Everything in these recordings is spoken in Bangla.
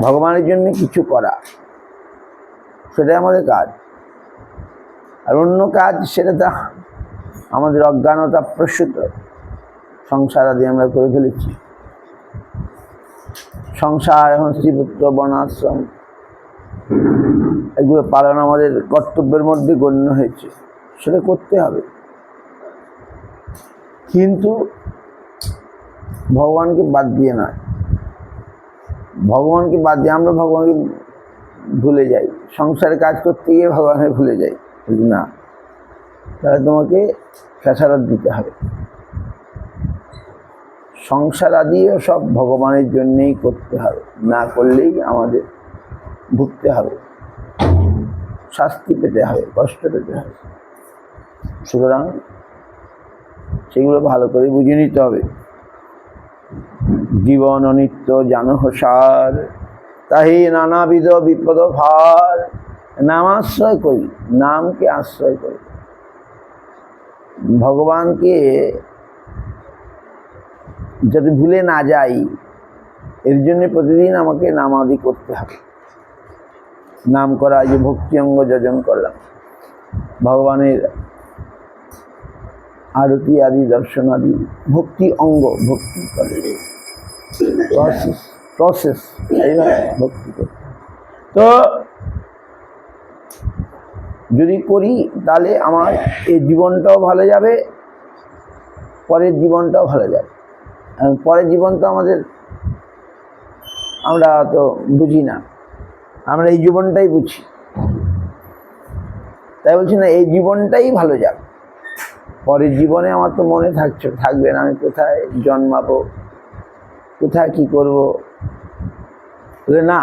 ভগবানের জন্য কিছু করা, সেটাই আমাদের কাজ। আর অন্য কাজ সেটা তো আমাদের অজ্ঞানতা প্রসূত, সংসার আদি আমরা করে ফেলেছি। সংসার, এখন স্ত্রীপুত্র, বর্ণাশ্রম, এগুলো পালন আমাদের কর্তব্যের মধ্যে গণ্য হয়েছে, সেটা করতে হবে। কিন্তু ভগবানকে বাদ দিয়ে নয়, ভগবানকে বাদ দিয়ে আমরা ভগবানকে ভুলে যাই, সংসারে কাজ করতে গিয়ে ভগবানকে ভুলে যাই। না, তাহলে তোমাকে খেসারত দিতে হবে। সংসার আদিও সব ভগবানের জন্যেই করতে হবে, না করলেই আমাদের ভুগতে হবে, শাস্তি পেতে হবে, কষ্ট পেতে হবে। সুতরাং সেগুলো ভালো করে বুঝে নিতে হবে। জীবন অনিত্য জানহ সার, তাহি নানাবিধ বিপদ ভার। নামাশ্রয় করি, নামকে আশ্রয় করি, ভগবানকে যাতে ভুলে না যাই, এর জন্য প্রতিদিন আমাকে নামাদি করতে হবে। নাম করা, যে ভক্তি অঙ্গ যোজন করলাম, ভগবানের আরতি আদি দর্শন আদি ভক্তি অঙ্গ, ভক্তি করে প্রসেস, এইভাবে ভক্তি করতে। তো যদি করি তাহলে আমার এই জীবনটাও ভালো যাবে, পরের জীবনটাও ভালো যাবে। পরের জীবন তো আমরা তো বুঝি না, আমরা এই জীবনটাই বুঝি। তাই বলছি না, এই জীবনটাই ভালো যাবে। পরের জীবনে আমার তো মনে থাকবে না, আমি কোথায় জন্মাবো, কোথায় কি করব। না,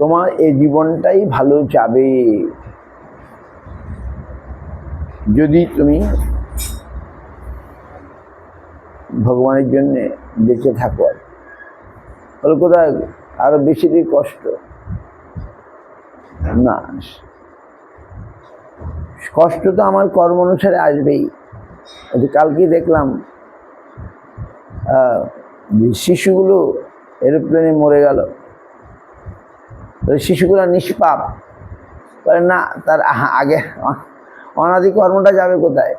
তোমার এই জীবনটাই ভালো যাবে যদি তুমি ভগবানের জন্যে বেঁচে থাকো। আর কোথায় আরো বেশি দিন কষ্ট না, কষ্ট তো আমার কর্ম অনুসারে আসবেই। কালকে দেখলাম শিশুগুলো এরোপ্লেনে মরে গেল, শিশুগুলো নিষ্পাপ, না তার আগে অনাদি কর্মটা যাবে কোথায়?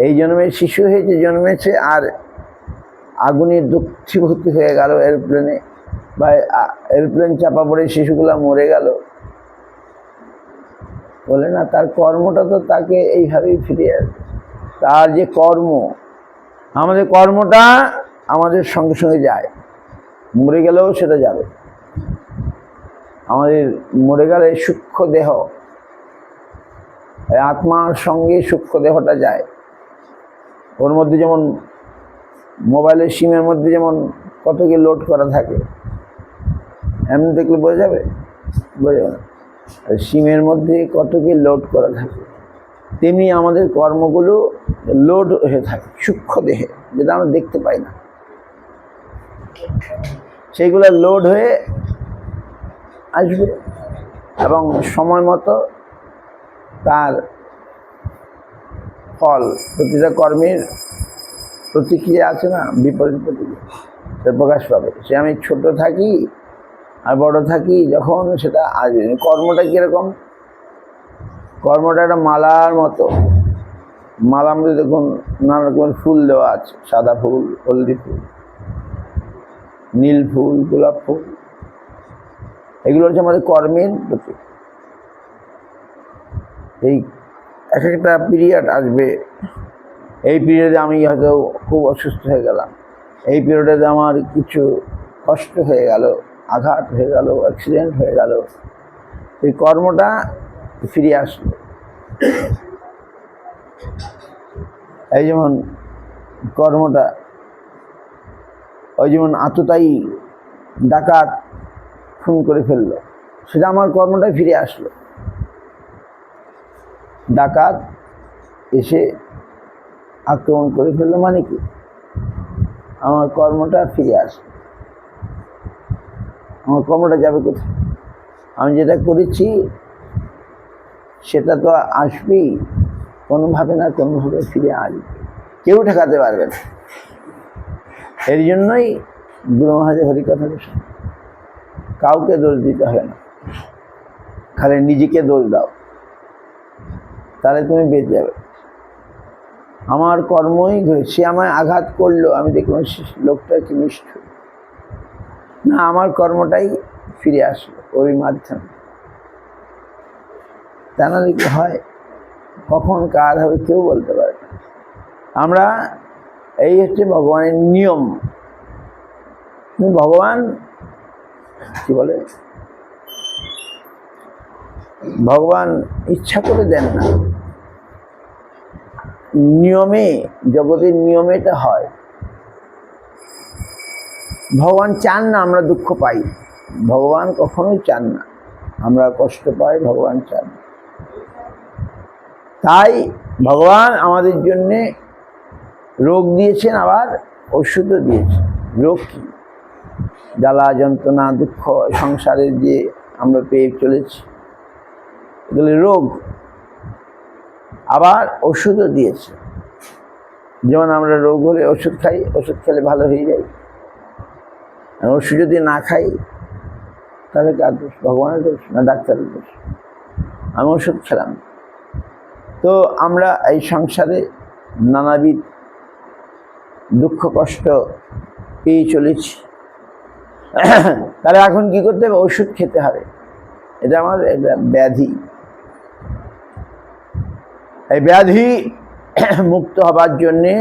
এই জন্মে শিশু হয়েছে, জন্মেছে, আর আগুনে দুঃখীভূতি হয়ে গেল এরোপ্লেনে, বা এরোপ্লেন চাপা পড়ে শিশুগুলো মরে গেল, বলে না তার কর্মটা তো তাকে এইভাবেই ফিরে আসবে। তার যে কর্ম, আমাদের কর্মটা আমাদের সঙ্গে সঙ্গে যায়, মরে গেলেও সেটা যাবে। আমাদের মরে গেলে সূক্ষ্ম দেহ, আত্মার সঙ্গে সূক্ষ্ম দেহটা যায়। ওর মধ্যে যেমন মোবাইলের সিমের মধ্যে যেমন কত কি লোড করা থাকে, এমনি দেখলে বোঝা যাবে? বোঝা যাবে না। সিমের মধ্যে কত কি লোড করা থাকে, তেমনি আমাদের কর্মগুলো লোড হয়ে থাকে সূক্ষ্ম দেহে, যেটা আমরা দেখতে পাই না। সেইগুলো লোড হয়ে আসবে এবং সময় মতো তার ফল, প্রতিটা কর্মের প্রতিক্রিয়া আছে না, বিপরীত প্রতিক্রিয়া, সে প্রকাশ পাবে। সে আমি ছোট থাকি আর বড় থাকি, যখন সেটা আসবে। কর্মটা কীরকম? কর্মটা একটা মালার মতো। মালার মধ্যে দেখুন নানা রকমের ফুল দেওয়া আছে, সাদা ফুল, হলদি ফুল, নীল ফুল, গোলাপ ফুল, এগুলো হচ্ছে আমাদের কর্মের প্রতীক। এই এক একটা পিরিয়ড আসবে, এই পিরিয়ডে আমি হয়তো খুব অসুস্থ হয়ে গেলাম, এই পিরিয়ডে আমার কিছু কষ্ট হয়ে গেল, আঘাত হয়ে গেল, অ্যাক্সিডেন্ট হয়ে গেল, এই কর্মটা ফিরে আসলো। এই যেমন কর্মটা, ওই যেমন আততায়ী ডাকাত খুন করে ফেললো, সেটা আমার কর্মটাই ফিরে আসলো। ডাকাত এসে আক্রমণ করে ফেললো, মানে কি আমার কর্মটা ফিরে আসলো। আমার কর্মটা যাবে কোথায়? আমি যেটা করেছি সেটা তো আসবেই, কোনোভাবে না কোনোভাবে ফিরে আসবে, কেউ ঠেকাতে পারবে না। এর জন্যই গুরু মহারাজের হরিকথা শোনো, কাউকে দোষ দিতে হয় না, খালি নিজেকে দোষ দাও, তাহলে তুমি বেঁচে যাবে। আমার কর্মই সে আমায় আঘাত করলো, আমি দেখলাম লোকটা কি নিষ্ঠুর, না আমার কর্মটাই ফিরে আসলো ওই মাধ্যমে। তা না কি হয়, কখন কার হবে কেউ বলতে পারে না। আমরা এই হচ্ছে ভগবানের নিয়ম। ভগবান কি বলে, ভগবান ইচ্ছা করে দেন না, নিয়মে, জগতের নিয়মে এটা হয়। ভগবান চান না আমরা দুঃখ পাই, ভগবান কখনোই চান না আমরা কষ্ট পাই, ভগবান চান। তাই ভগবান আমাদের জন্যে রোগ দিয়েছেন, আবার ওষুধও দিয়েছেন। রোগ কি? জ্বালা যন্ত্রণা দুঃখ সংসারে যে আমরা পেয়ে চলেছি, এগুলি রোগ। আবার ওষুধও দিয়েছে, যেমন আমরা রোগ হলে ওষুধ খাই, ওষুধ খেলে ভালো হয়ে যায়। আর ওষুধ যদি না খাই তাহলে কার দোষ? ভগবানের দোষ না ডাক্তারের দোষ? আমি ওষুধ খেলাম। তো আমরা এই সংসারে নানাবিধ দুঃখ কষ্ট পেয়ে চলেছি, তাহলে এখন কি করতে হবে? ওষুধ খেতে হবে। এটা আমার একটা ব্যাধি। এই ব্যাধি মুক্ত হবার জন্যে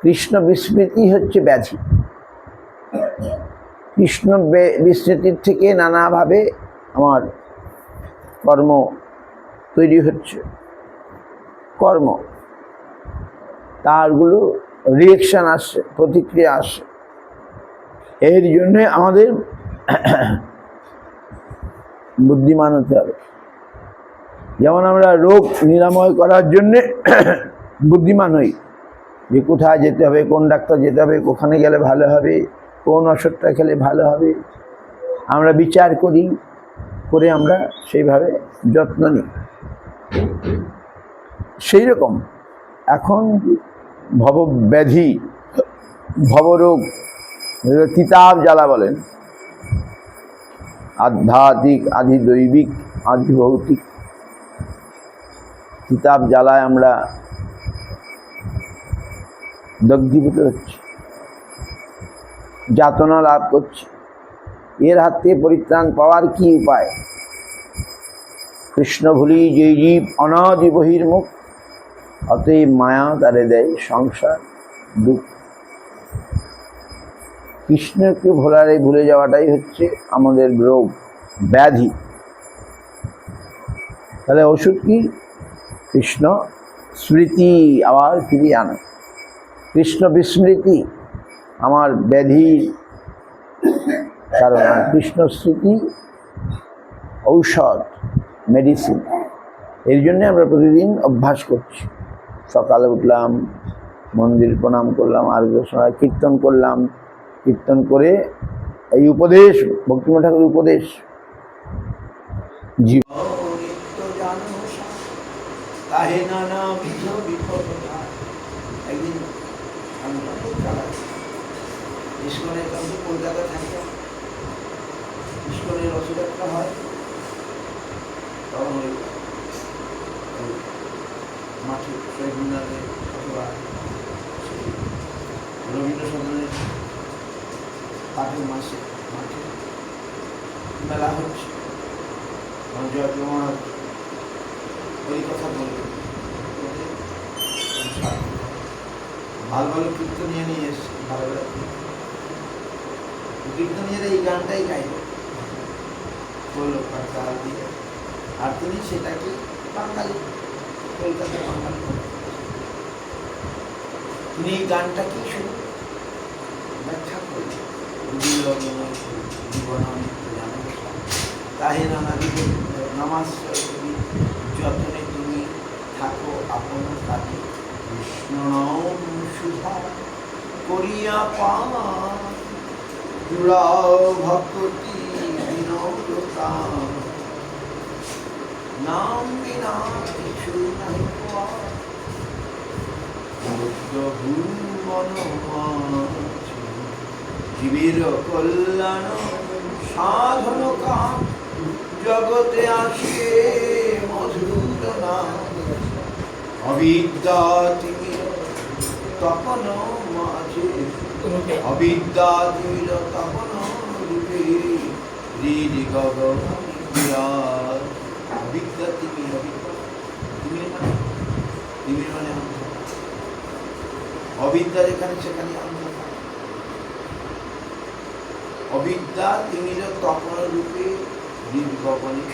কৃষ্ণ বিস্মৃতি হচ্ছে ব্যাধি। কৃষ্ণ বিস্মৃতির থেকে নানাভাবে আমার কর্ম তৈরি হচ্ছে, কর্ম তারগুলো রিয়েকশন আসছে, প্রতিক্রিয়া আসছে। এর জন্যে আমাদের বুদ্ধিমান হতে হবে। যেমন আমরা রোগ নিরাময় করার জন্যে বুদ্ধিমান হই, যে কোথায় যেতে হবে, কোন ডাক্তার যেতে হবে, কোখানে গেলে ভালো হবে, কোন ওষুধটা খেলে ভালো হবে, আমরা বিচার করি, করে আমরা সেইভাবে যত্ন নিই। সেই রকম এখন ভবব্যাধি, ভবরোগ, কিতাব জ্বালা বলেন, আধ্যাত্মিক, আধি দৈবিক, আধি ভৌতিক। কিতাব জ্বালায় আমরা দগ্ধীভূত হচ্ছি, যাতনা লাভ করছি। এর হাত থেকে পরিত্রাণ পাওয়ার কি উপায়? কৃষ্ণ ভুলি যে জীব অনাদি বহির্মুখ, অতএব মায়া তারে দেয় সংসার দুঃখ। কৃষ্ণকে ভুলে যাওয়াটাই হচ্ছে আমাদের রোগ, ব্যাধি। তাহলে ওষুধ কি? কৃষ্ণ স্মৃতি আবার ফিরিয়ে আনা। কৃষ্ণ বিস্মৃতি আমার ব্যাধির কারণ, কৃষ্ণ স্মৃতি ঔষধ, মেডিসিন। এর জন্য আমরা প্রতিদিন অভ্যাস করছি। সকালে উঠলাম, মন্দির প্রণাম করলাম, আর সময় কীর্তন করলাম, কীর্তন করে এই উপদেশ, ভক্তিময় ঠাকুরের উপদেশ, একদিন আমি ইস্কনের কাছে কলকাতা থাকতাম, ইস্কনের রথযাত্রা হয়, তখন ওই মাঠে রবীন্দ্রনাথের অথবা রবীন্দ্র সদনের পাটের মাসে মাঠে মেলা হচ্ছে। জয়প্রমাণ ওই কথা বলবে, ভালো ভালো কীর্তনিয়া নিয়ে এসছে, ভালো ভালো কীর্তনিয়ারা এই গানটাই গাইল বললো তাল দিয়ে, আর তিনি সেটাকে বাঙালি, কলকাতার বাঙালি, তিনি এই গানটাকে শুনে ব্যাখ্যা করলেন। তাহে নানাদিকে নমাশ্রয় করি, যতনে তুমি থাকো আপন কাজে, কৃষ্ণ নাম সুধা করিয়া পাওয়া, জুড়াও ভক্তি বিনোদতা, নাম বিনা কিছু নাই পাওয়া, ভুল মনোমান জীবের কল্যাণ সাধন কাম জগতে আসে মধুর নাম। অবিদ্যা তিমির তপন মাঝে, অবিদ্যা তিমির তপন রূপে হৃদি গগন বিরাজ। অবিদ্যা তিমির, তিমির মানে অবিদ্যা যেখানে সেখানে অন্ধকার। অবিদ্যা তিমির তপন রূপে হৃদি গগনে।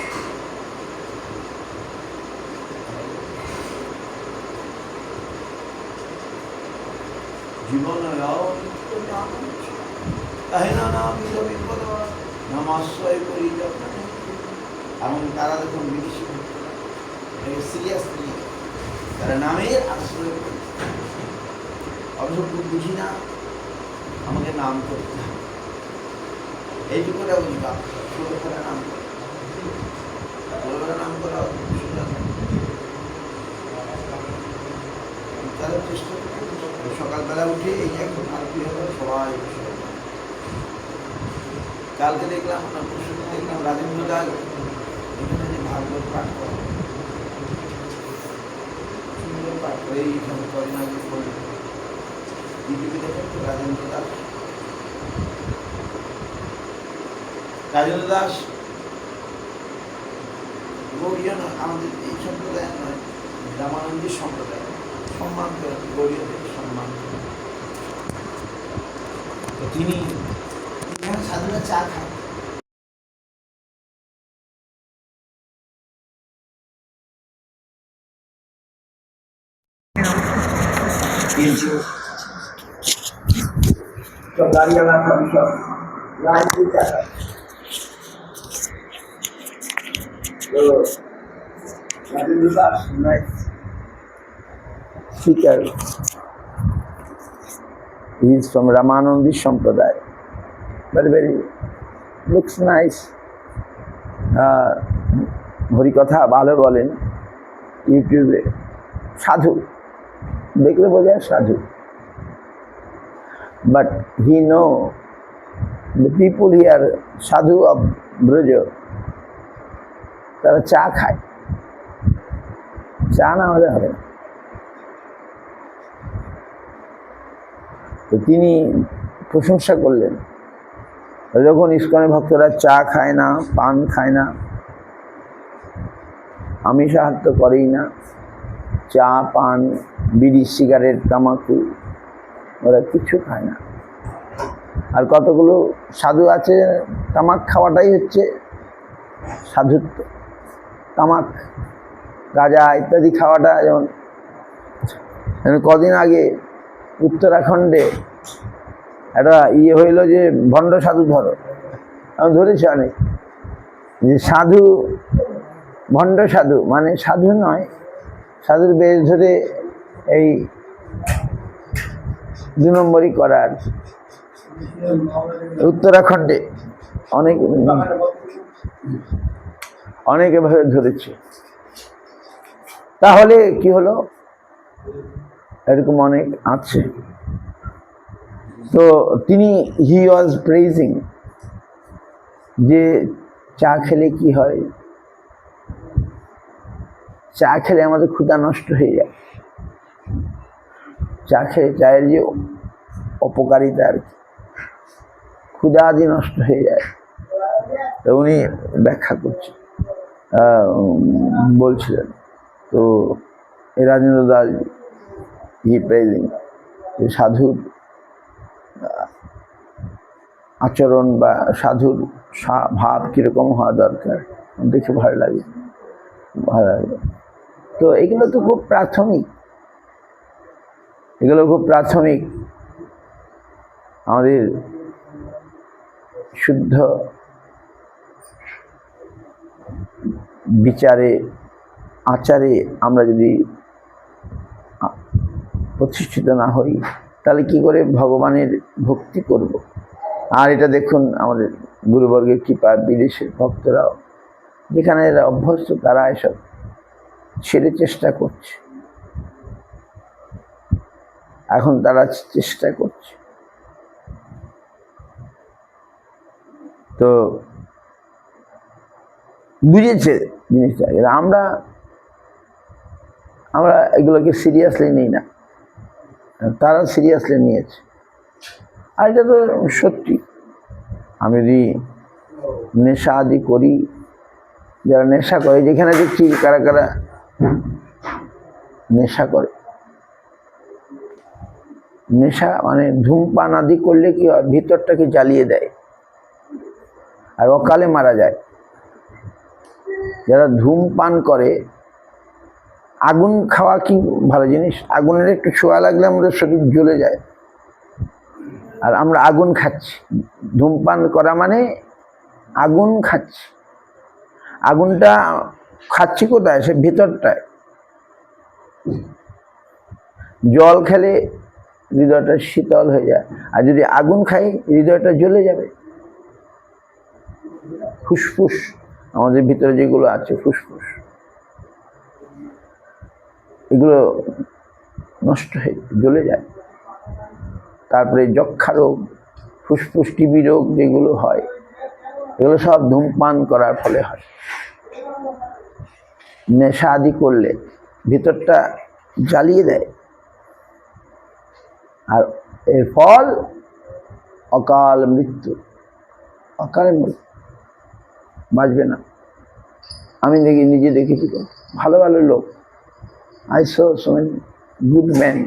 জীবন নমাশ্রয় করি যখন। এমন তারা যখন সিরিয়াসলি তারা নামের আশ্রয় করি। অবশ্য খুব বুঝি না, আমাকে নাম করতে হবে, এইটুকুটা বুঝবা। ছোটবেলা নাম করা, ছোটবেলা নাম করা তারা চেষ্টা করে। সকালবেলা উঠে এই যে এখন আরতি হলো, সবাই কালকে দেখলাম, দেখলাম রাজেন্দ্র দাস এখানে যে ভাগবত পাঠ করে, সুন্দর পাঠ করে এইখানে করোনাকে করল। ইউটিউবে দেখেন তো রাজেন্দ্র দাস, রাজেন্দ্র দাস গৌরীয় নয়, আমাদের এই সম্প্রদায় নয়, রামানন্দী সম্প্রদায় সম্মান করেন, গৌরীয়দের সম্মান করেন। তো তিনি এখানে সাধুরা চা খান। তো গাড়িওয়ালা সব সব রাজনীতি টাকা। তো Rajendra Das speaker, he is from Ramanandi Sampradaya, very looks nice. হরিকথা ভালো বলেন, ইউটিউবে সাধু দেখলে বোঝা সাধু। But he know the people here, sadhu of Braja, তারা চা খায়, চা না হলে হবে না। তো তিনি প্রশংসা করলেন, যখন ইস্কনে ভক্তরা চা খায় না, পান খায় না, আমিষ আহার তো করেই না, চা পান বিড়ি সিগারেট তামাকু ওরা কিছু খায় না। আর কতগুলো সাধু আছে, তামাক খাওয়াটাই হচ্ছে সাধুত্ব। তামাক গাঁজা ইত্যাদি খাওয়াটা, যেমন কদিন আগে উত্তরাখণ্ডে একটা হইল যে ভণ্ড সাধু ধরো, আমি ধরেছি অনেক, যে সাধু ভণ্ড সাধু মানে সাধু নয়, সাধুর বেশ ধরে এই 2 নম্বরই করার। উত্তরাখণ্ডে অনেকে ভাবে ধরেছে। তাহলে কি হলো, এরকম অনেক আছে। তো তিনি হি ওয়াজ প্রেজিং যে চা খেলে কি হয়, চা খেলে আমাদের ক্ষুধা নষ্ট হয়ে যায়, চা খেলে চায়ের যে অপকারিতা আর কি, ক্ষুধা আদি নষ্ট হয়ে যায়। তো উনি ব্যাখ্যা করছেন, বলছিলেন। তো এই রাজেন্দ্র দাস হি প্রেজিং যে সাধুর আচরণ বা সাধুর ভাব কীরকম হওয়া দরকার, দেখে ভালো লাগে। তো এগুলো তো খুব প্রাথমিক, আমাদের শুদ্ধ বিচারে আচারে আমরা যদি প্রতিষ্ঠিত না হই, তাহলে কি করে ভগবানের ভক্তি করব। আর এটা দেখুন, আমাদের গুরুবর্গের কৃপা, বিদেশের ভক্তরাও যেখানে এরা অভ্যস্ত, তারা এসব ছেড়ে চেষ্টা করছে। এখন তারা চেষ্টা করছে। তো বুঝেছে জিনিসটা, এবার আমরা এগুলোকে সিরিয়াসলি নিই না, তারা সিরিয়াসলি নিয়েছে। আর এটা তো সত্যি, আমি যদি নেশা আদি করি, যারা নেশা করে, যেখানে দেখছি কারা কারা নেশা করে, নেশা মানে ধূমপান আদি করলে কি হয়, ভিতরটাকে জ্বালিয়ে দেয় আর অকালে মারা যায়। যারা ধূমপান করে, আগুন খাওয়া কি ভালো জিনিস? আগুনের একটু ছোঁয়া লাগলে আমাদের শরীর জ্বলে যায়, আর আমরা আগুন খাচ্ছি। ধূমপান করা মানে আগুন খাচ্ছি। আগুনটা খাচ্ছি কোথায়? সে ভিতরটায়। জল খেলে হৃদয়টা শীতল হয়ে যায়, আর যদি আগুন খাই হৃদয়টা জ্বলে যাবে। ফুসফুস, আমাদের ভিতরে যেগুলো আছে ফুসফুস, এগুলো নষ্ট হয়ে জ্বলে যায়। তারপরে যক্ষা রোগ, ফুসফুস টিবি রোগ যেগুলো হয়, এগুলো সব ধূমপান করার ফলে হয়। নেশা আদি করলে ভিতরটা জ্বালিয়ে দেয়, আর এর ফল অকাল মৃত্যু। অকালে মৃত্যু, বাঁচবে না। আমি নিজে দেখেছি ভালো ভালো লোক, I so many good man,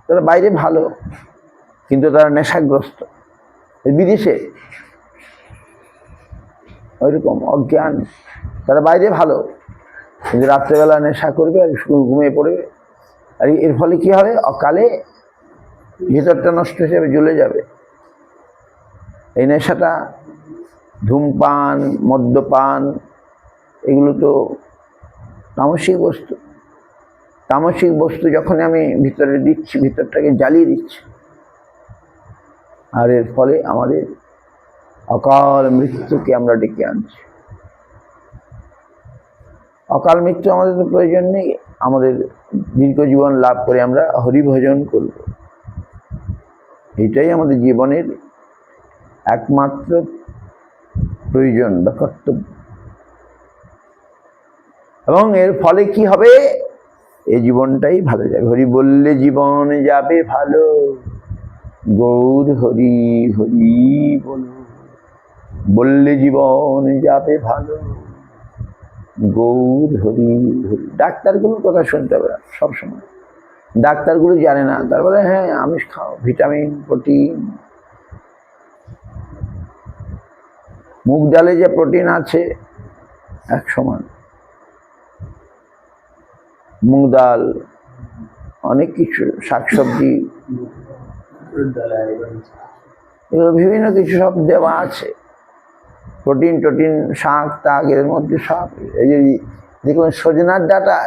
তারা বাইরে ভালো কিন্তু তারা নেশাগ্রস্ত। বিদেশে ওইরকম অজ্ঞান, তারা বাইরে ভালো কিন্তু রাত্রেবেলা নেশা করবে আর ঘুমিয়ে পড়বে, আর এর ফলে কি হবে? অকালে ভিতরটা নষ্ট হয়ে যাবে, জ্বলে যাবে। এই নেশাটা, ধূমপান, মদ্যপান, এগুলো তো তামসিক বস্তু। তামসিক বস্তু যখন আমি ভিতরে দিচ্ছি, ভিতরটাকে জ্বালিয়ে দিচ্ছি, আর এর ফলে আমাদের অকাল মৃত্যুকে আমরা ডেকে আনছি। অকাল মৃত্যু আমাদের তো প্রয়োজন নেই, আমাদের দীর্ঘ জীবন লাভ করে আমরা হরিভজন করব, এটাই আমাদের জীবনের একমাত্র প্রয়োজন বা কর্তব্য। এবং এর ফলে কি হবে? এই জীবনটাই ভালো যাবে। হরি বললে জীবন যাবে ভালো, গৌর হরি হরি বল, বললে জীবন যাবে ভালো, গৌর হরি হরি। ডাক্তারগুলোর কথা শুনতে হবে না সবসময়, ডাক্তারগুলো জানে না, তারপরে হ্যাঁ আমিষ খাও, ভিটামিন, প্রোটিন। মুগ ডালে যে প্রোটিন আছে এক সমান, মুগ ডাল, অনেক কিছু শাকসবজি, এগুলো বিভিন্ন কিছু সব দেওয়া আছে, প্রোটিন টোটিন, শাক টাক, এর মধ্যে সব। এই যে দেখুন সজনার ডাঁটা,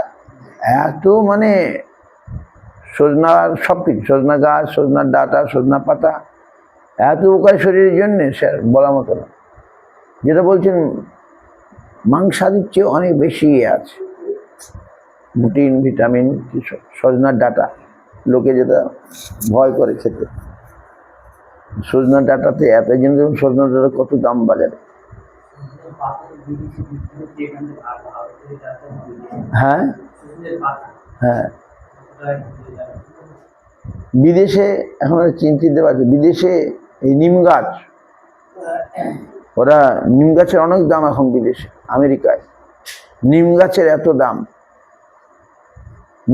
এত মানে সজনার সব কিছু, সজনা গাছ, সজনার ডাঁটা, সজনা পাতা, এত উপকারী শরীরের জন্যে সে বলার মতো না। যেটা বলছেন মাংসাদির চেয়ে অনেক বেশি আছে প্রোটিন, ভিটামিন। সজনার ডাঁটা লোকে যেটা ভয় করে খেতে, সজনার ডাঁটাতে এত জিনিস। সজনার ডাঁটা কত দাম বাজারে? হ্যাঁ হ্যাঁ, বিদেশে এখন চিন্তিত পারছে, বিদেশে এই নিম গাছ, ওরা নিম গাছের অনেক দাম এখন বিদেশে, আমেরিকায় নিম গাছের এত দাম।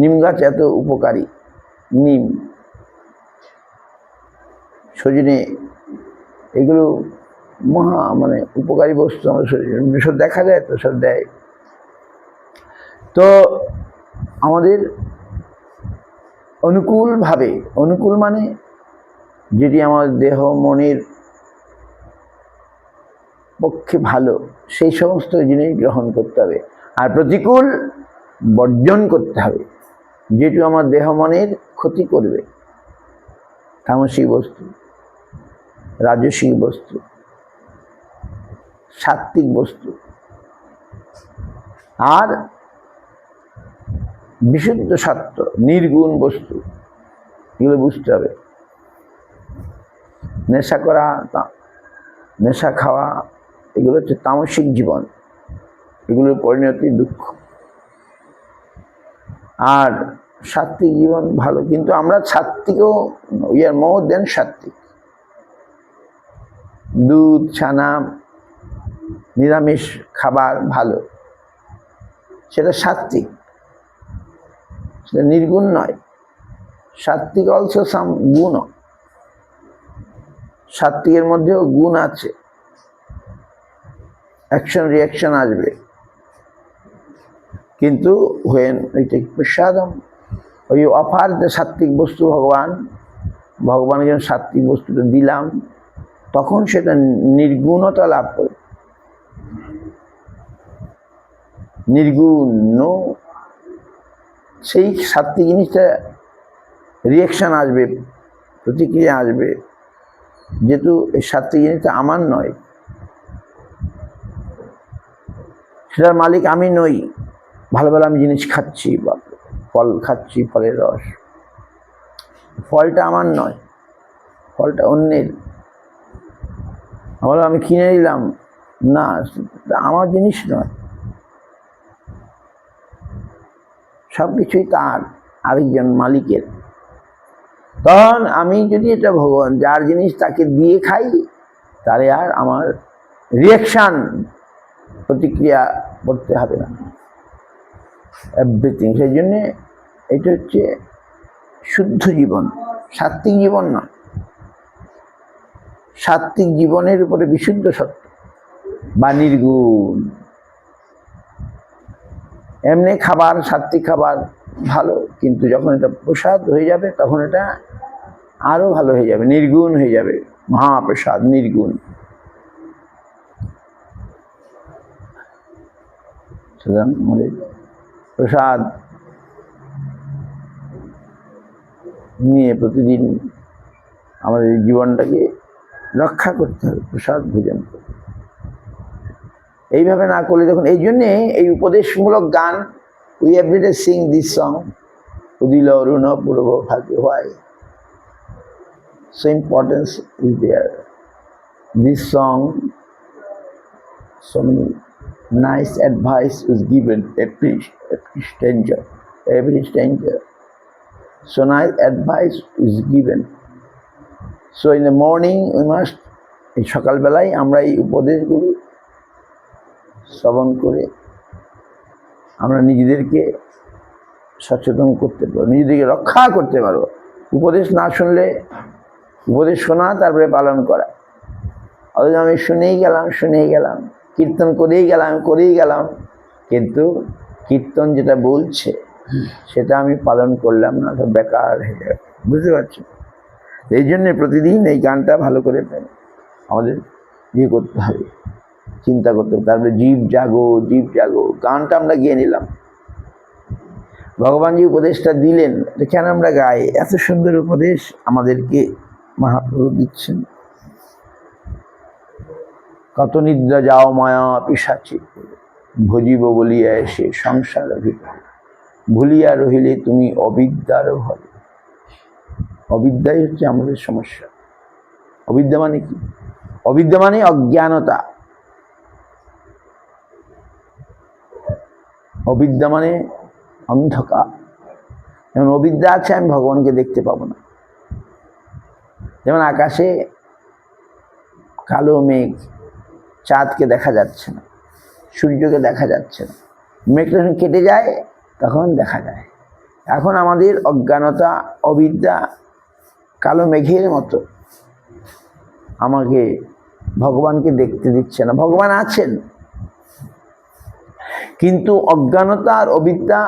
নিম গাছ এত উপকারী, নিম, সজনে, এগুলো মহা মানে উপকারী বস্তু আমাদের শরীরে, সব দেখা যায় তো, সব দেয়। তো আমাদের অনুকূলভাবে, অনুকূল মানে যেটি আমার দেহ মনের পক্ষে ভালো, সেই সমস্ত জিনিস গ্রহণ করতে হবে। আর প্রতিকূল বর্জন করতে হবে, যেটু আমার দেহ মনের ক্ষতি করবে, তামসিক বস্তু, রাজসিক বস্তু, সাত্ত্বিক বস্তু। আর বিশুদ্ধ সত্য, নির্গুণ বস্তু, এগুলো বুঝতে হবে। নেশা করা নেশা খাওয়া, এগুলো হচ্ছে তামসিক জীবন, এগুলোর পরিণতি দুঃখ। আর সাত্ত্বিক জীবন ভালো, কিন্তু আমরা সাত্ত্বিকও, উই আর মোর দেন সাত্ত্বিক। দুধ, ছানা, নিরামিষ খাবার ভালো, সেটা সাত্ত্বিক, সেটা নির্গুণ নয়। সাত্ত্বিক অলসো সাম গুণ, সাত্ত্বিকের মধ্যেও গুণ আছে, অ্যাকশন রিয়াকশন আসবে। কিন্তু when we take prasadam, we offer the সাত্ত্বিক বস্তু ভগবানের জন্য সাত্ত্বিক বস্তুটা দিলাম, তখন সেটা নির্গুণতা লাভ করে। নির্গুণ, সেই সাত্ত্বিক জিনিসটা রিয়াকশান আসবে, প্রতিক্রিয়া আসবে, যেহেতু এই সাত্ত্বিক জিনিসটা আমার নয়, সেটার মালিক আমি নই। ভালো ভালো আমি জিনিস খাচ্ছি, বা ফল খাচ্ছি, ফলের রস, ফলটা আমার নয়, ফলটা অন্যের। আমি কিনে নিলাম, না, আমার জিনিস নয়, সব কিছুই তার, আরেকজন মালিকের। তখন আমি যদি এটা ভগবান যার জিনিস তাকে দিয়ে খাই, তাহলে আর আমার রিয়াকশান, প্রতিক্রিয়া করতে হবে না, এভরিথিং। সেই জন্যে এটা হচ্ছে শুদ্ধ জীবন, সাত্ত্বিক জীবন নয়। সাত্ত্বিক জীবনের উপরে বিশুদ্ধ সত্য বা নির্গুণ। এমনি খাবার, সাত্ত্বিক খাবার ভালো, কিন্তু যখন এটা প্রসাদ হয়ে যাবে তখন এটা আরো ভালো হয়ে যাবে, নির্গুণ হয়ে যাবে, মহাপ্রসাদ নির্গুণ। সুতরাং আমাদের প্রসাদ নিয়ে প্রতিদিন আমাদের জীবনটাকে রক্ষা করতে হবে, প্রসাদ ভোজন করতে। এইভাবে না করলে দেখুন, এই জন্যে এই উপদেশমূলক গান, we every day sing this song, উদিল অরুণ পূর্ব ভাগ্য। Why? So importance is there. This song, so many nice advice is given every stranger. So nice advice is given. So in the morning we must, এই সকালবেলায় আমরা এই উপদেশগুলো শ্রবণ করে আমরা নিজেদেরকে সচেতন করতে পারবো, নিজেদেরকে রক্ষা করতে পারবো। উপদেশ না শুনলে, উপদেশ শোনা তারপরে পালন করা, অথচ আমি শুনেই গেলাম, কীর্তন করেই গেলাম, কিন্তু কীর্তন যেটা বলছে সেটা আমি পালন করলাম না, তো বেকার হয়ে যাবে। বুঝতে পারছি? এই জন্যে প্রতিদিন এই গানটা ভালো করে আমাদের ইয়ে করতে হবে, চিন্তা করতে হবে। তারপরে জীব জাগো, গানটা আমরা গিয়ে নিলাম। ভগবান যে উপদেশটা দিলেন, কেন আমরা গাই? এত সুন্দর উপদেশ আমাদেরকে মহাপ্রভু দিচ্ছেন। কত নিদ্রা যাও মায়া পিশাচি, ভজিব বলিয়া এসে সংসার ভিতরে, ভুলিয়া রহিলে তুমি অবিদ্যার ভরে। অবিদ্যাই হচ্ছে আমাদের সমস্যা। অবিদ্যা মানে কি? অবিদ্যা মানে অজ্ঞানতা। অবিদ্যা মানে অন্ধকার। যেমন অবিদ্যা আছে, আমি ভগবানকে দেখতে পাবো না। যেমন আকাশে কালো মেঘ, চাঁদকে দেখা যাচ্ছে না, সূর্যকে দেখা যাচ্ছে না, মেঘটা যখন কেটে যায় তখন দেখা যায়। এখন আমাদের অজ্ঞানতা, অবিদ্যা কালো মেঘের মতো আমাকে ভগবানকে দেখতে দিচ্ছে না। ভগবান আছেন, কিন্তু অজ্ঞানতা আর অবিদ্যা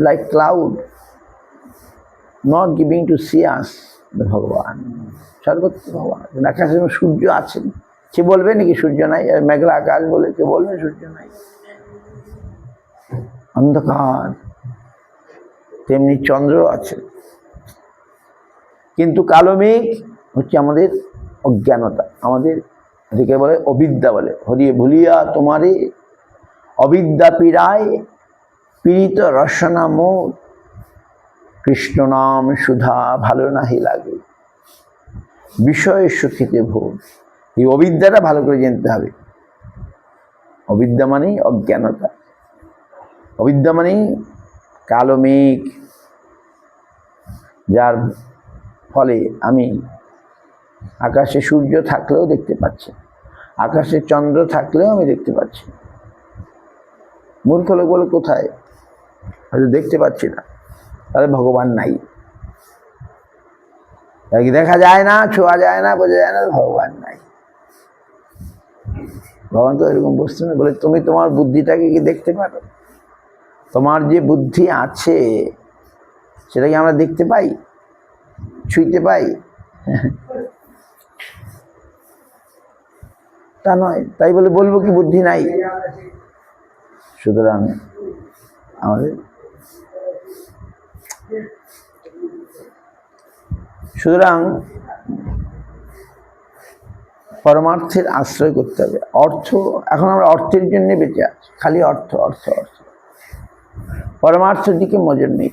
like cloud, not giving to see us the Bhagavan. সর্বত্র ভগবান আছেন। আকাশে সূর্য আছেন, সে বলবে নাকি সূর্য নাই? মেঘলা আকাশ বলে কে বলবে সূর্য নাই? অন্ধকার। তেমনি চন্দ্র আছে, কিন্তু কালো মেঘ হচ্ছে আমাদের অজ্ঞানতা, আমাদের এদিকে বলে অবিদ্যা বলে। হরিয়ে ভুলিয়া তোমারে অবিদ্যা পীড়ায়, পীড়িত রসনা মোর, কৃষ্ণ নাম সুধা ভালো নাহি লাগে, বিষয় সুখিতে ভোর। এই অবিদ্যাটা ভালো করে জানতে হবে। অবিদ্যা মানেই অজ্ঞানতা, অবিদ্যা মানেই কালো মেঘ, যার ফলে আমি আকাশে সূর্য থাকলেও দেখতে পাচ্ছি, আকাশে চন্দ্র থাকলেও আমি দেখতে পাচ্ছি। মূর্খ লোক বলে কোথায়, হয়তো দেখতে পাচ্ছি না, তাহলে ভগবান নাই। দেখা যায় না, ছোঁয়া যায় না, বোঝা যায় না, ভগবান নাই। ভগবান তো এরকম বস্তু না। বলে তুমি তোমার বুদ্ধিটাকে কি দেখতে পারো? তোমার যে বুদ্ধি আছে সেটাকে আমরা দেখতে পাই, ছুঁইতে পাই? তা নয়। তাই বলে বলবো কি বুদ্ধি নাই? সুতরাং আমাদের পরমার্থের আশ্রয় করতে হবে। অর্থ, এখন আমরা অর্থের জন্য বেঁচে আছি, খালি অর্থ অর্থ অর্থ। পরমার্থের দিকে নজর নেই।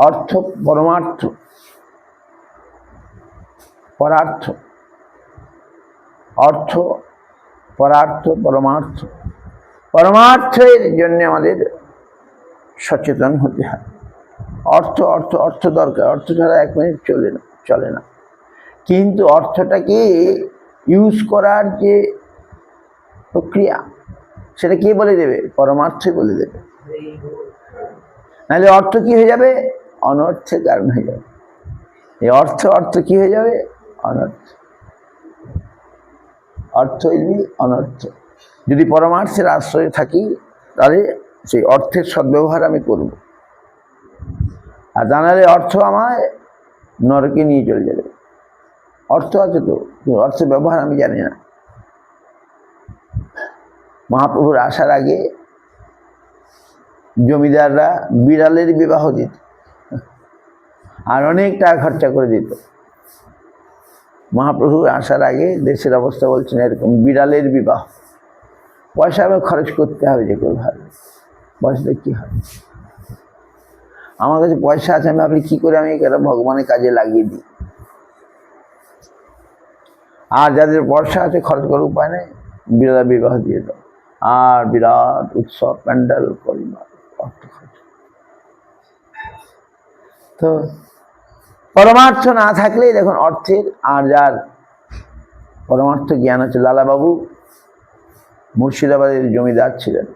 অর্থ পরমার্থ, পরার্থ, অর্থ পরার্থ পরমার্থ। পরমার্থের জন্য আমাদের সচেতন হতে হয়। অর্থ অর্থ অর্থ দরকার, অর্থ ছাড়া এক মিনিট চলে না। কিন্তু অর্থটাকে ইউজ করার যে প্রক্রিয়া, সেটা কে বলে দেবে? পরমার্থই বলে দেবে। নাহলে অর্থ কি হয়ে যাবে? অনর্থের কারণ হয়ে যাবে। এই অর্থ অর্থ কি হয়ে যাবে? অনর্থ। অর্থ হইলে অনর্থ। যদি পরমার্থের আশ্রয়ে থাকি তাহলে সেই অর্থের সদ্ব্যবহার আমি করব, আর জানালে অর্থ আমায় নরকে নিয়ে চলে যাবে। অর্থ আছে তো, অর্থের ব্যবহার আমি জানি না। মহাপ্রভুর আসার আগে জমিদাররা বিড়ালের বিবাহ দিত, আর অনেক টাকা খরচা করে দিত। মহাপ্রভুর আসার আগে দেশের অবস্থা বলছেন এরকম, বিড়ালের বিবাহ। পয়সা আবার খরচ করতে হবে যে কেউ ভাবে, পয়সাটা কি হয়? আমার কাছে পয়সা আছে, আমি আপনি কি করে আমি এটা ভগবানের কাজে লাগিয়ে দিই। আর যাদের পয়সা আছে খরচ করার উপায় নেই, বিড়ালের বিবাহ দিয়ে দাও, আর বিরাট উৎসব প্যান্ডেল করি, অর্থ খরচ। তো পরমার্থ না থাকলেই দেখুন অর্থের, আর যার পরমার্থ জ্ঞান আছে। লালাবাবু মুর্শিদাবাদের জমিদার ছিলেন,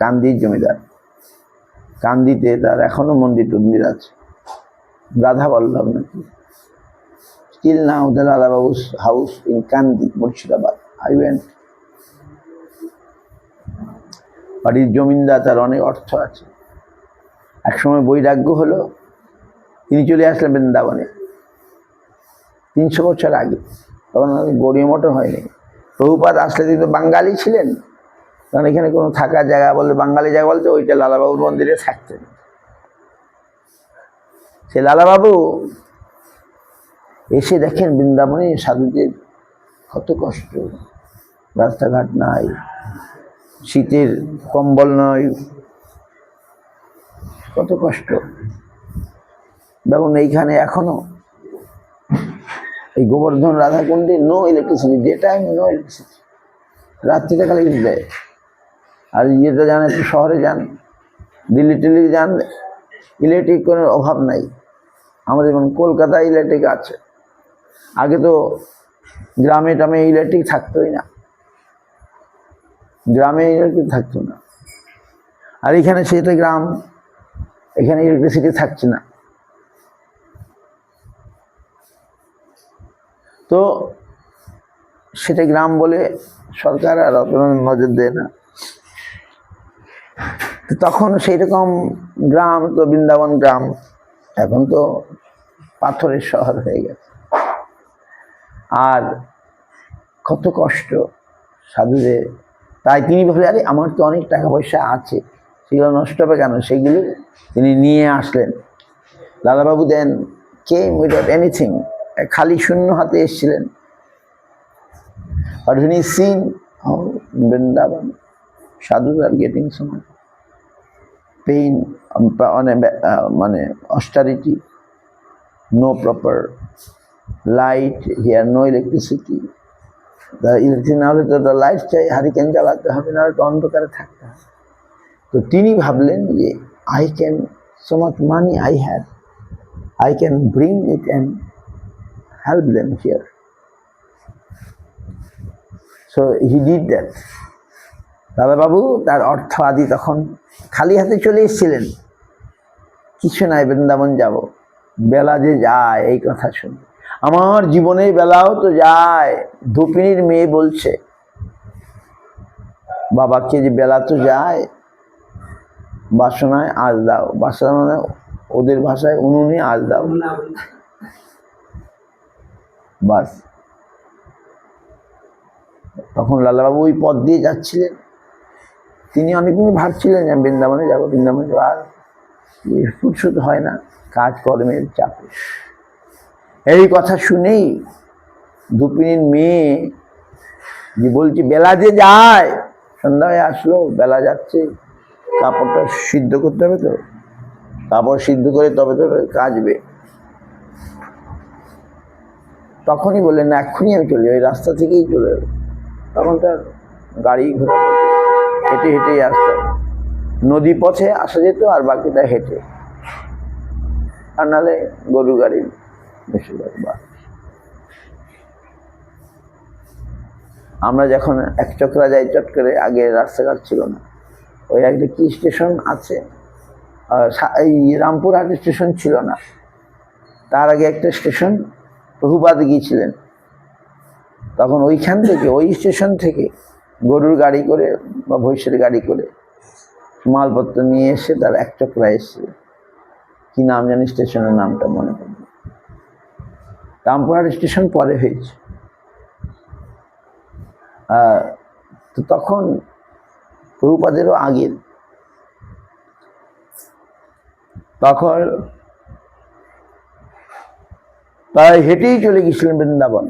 কান্দির জমিদার। কান্দিতে তার এখনো মন্দির টন্দির আছে, রাধা বল্লভ নাকি। Still now the Lalababu's house in Kandi, Murshidabad. I went. বাড়ির জমিদার, তার অনেক অর্থ আছে। একসময় বৈরাগ্য হলো, তিনি চলে আসলেন বৃন্দাবনে 300 বছর আগে। তখন গড়িয়ে মোটর হয়নি। প্রভুপাদ আসলে তিনি তো বাঙালি ছিলেন, কারণ এখানে কোনো থাকার জায়গা বলতে, বাঙালি জায়গা বলতে ওইটা লালাবাবুর মন্দিরে থাকতেন। সে লালাবাবু এসে দেখেন বৃন্দাবনে সাধুদের কত কষ্ট, রাস্তাঘাট নাই, শীতের কম্বল নয়, কত কষ্ট। দেখুন এইখানে এখনো এই গোবর্ধন রাধাকুণ্ডে no electricity, day time no electricity, রাত্রিটা খালি দেয়। আর ইয়েতে যান, একটু শহরে যান, দিল্লি টিল্লি যান, ইলেকট্রিক কোনো অভাব নাই। আমাদের যেমন কলকাতায় ইলেকট্রিক আছে, আগে তো গ্রামে টামে ইলেকট্রিক থাকতোই না, গ্রামে ইলেকট্রিক থাকতো না। আর এখানে সেটা গ্রাম, এখানে ইলেকট্রিসিটি থাকছে না। তো সেটা গ্রাম বলে সরকার আর অত নজর দেয় না। তখন সেই রকম গ্রাম, তো বৃন্দাবন গ্রাম, এখন তো পাথরের শহর হয়ে গেছে। আর কত কষ্ট সাধুদের। তাই তিনি বলে, আরে আমার তো অনেক টাকা পয়সা আছে, সেগুলো নষ্ট হবে কেন? সেগুলো তিনি নিয়ে আসলেন। লালাবাবু দেন came without anything, খালি শূন্য হাতে এসেছিলেন। But when he seen how Vrindavan sadhus are getting some pain, মানে austerity, no proper light, here no electricity. Electric না হলে তো লাইট চাই, হারিকেন জ্বালাতে হবে, না হলে তো অন্ধকারে থাকতে হবে। তো তিনি ভাবলেন যে I can, so much money I have, I can bring it and help them here. So he did that. দাদাবাবু তার অর্থ আদি তখন খালি হাতে চলে এসেছিলেন, কিছু নাই, বৃন্দাবন যাব। বেলা যে যায় এই কথা শুনে, আমার জীবনের বেলাও তো যায়। ধুপিনীর মেয়ে বলছে বাবাকে যে বেলা তো যায়, বাসনায় আজ দাও। বাসনা মানে ওদের ভাষায় উনুনে আজ দাও, বাস। তখন লালাবাবু ওই পথ দিয়ে যাচ্ছিলেন। তিনি অনেকদিনই ভাবছিলেন যে বৃন্দাবনে যাবো, বৃন্দাবনে যাবো, আর ফুরসত হয় না কাজকর্মের চাপে। এই কথা শুনেই ধুপিনীর মেয়ে যে বলছে বেলা যে যায়, সন্ধ্যা হয়ে আসলো, বেলা যাচ্ছে, কাপড়টা সিদ্ধ করতে হবে, তো কাপড় সিদ্ধ করে তবে তো কাচবে। তখনই বললেন না, এক্ষুনি আমি চলে যাই, রাস্তা থেকেই চলে যাবো। তখন তার গাড়ি ঘোড়া হেঁটে হেঁটেই আসতো, নদী পথে আসা যেত, আর বাকিটা হেঁটে, আর নাহলে গরু গাড়ি বেশিরভাগ। আমরা যখন এক চক্রা যাই, চট করে, আগে রাস্তাঘাট ছিল না, ওই একটা কি স্টেশন আছে, এই রামপুরহাট স্টেশন ছিল না, তার আগে একটা স্টেশন প্রভুপাদ গিয়েছিলেন। তখন ওইখান থেকে, ওই স্টেশন থেকে গরুর গাড়ি করে বা ভৈষের গাড়ি করে মালপত্র নিয়ে এসে তার এক চক্রা এসেছিল। কি নাম জানি স্টেশনের নামটা মনে পড়ে, রামপুরহাট স্টেশন পরে হয়েছে। তো তখন প্রভুপাদেরও আগে, তখন তারা হেঁটেই চলে গেছিলেন বৃন্দাবন,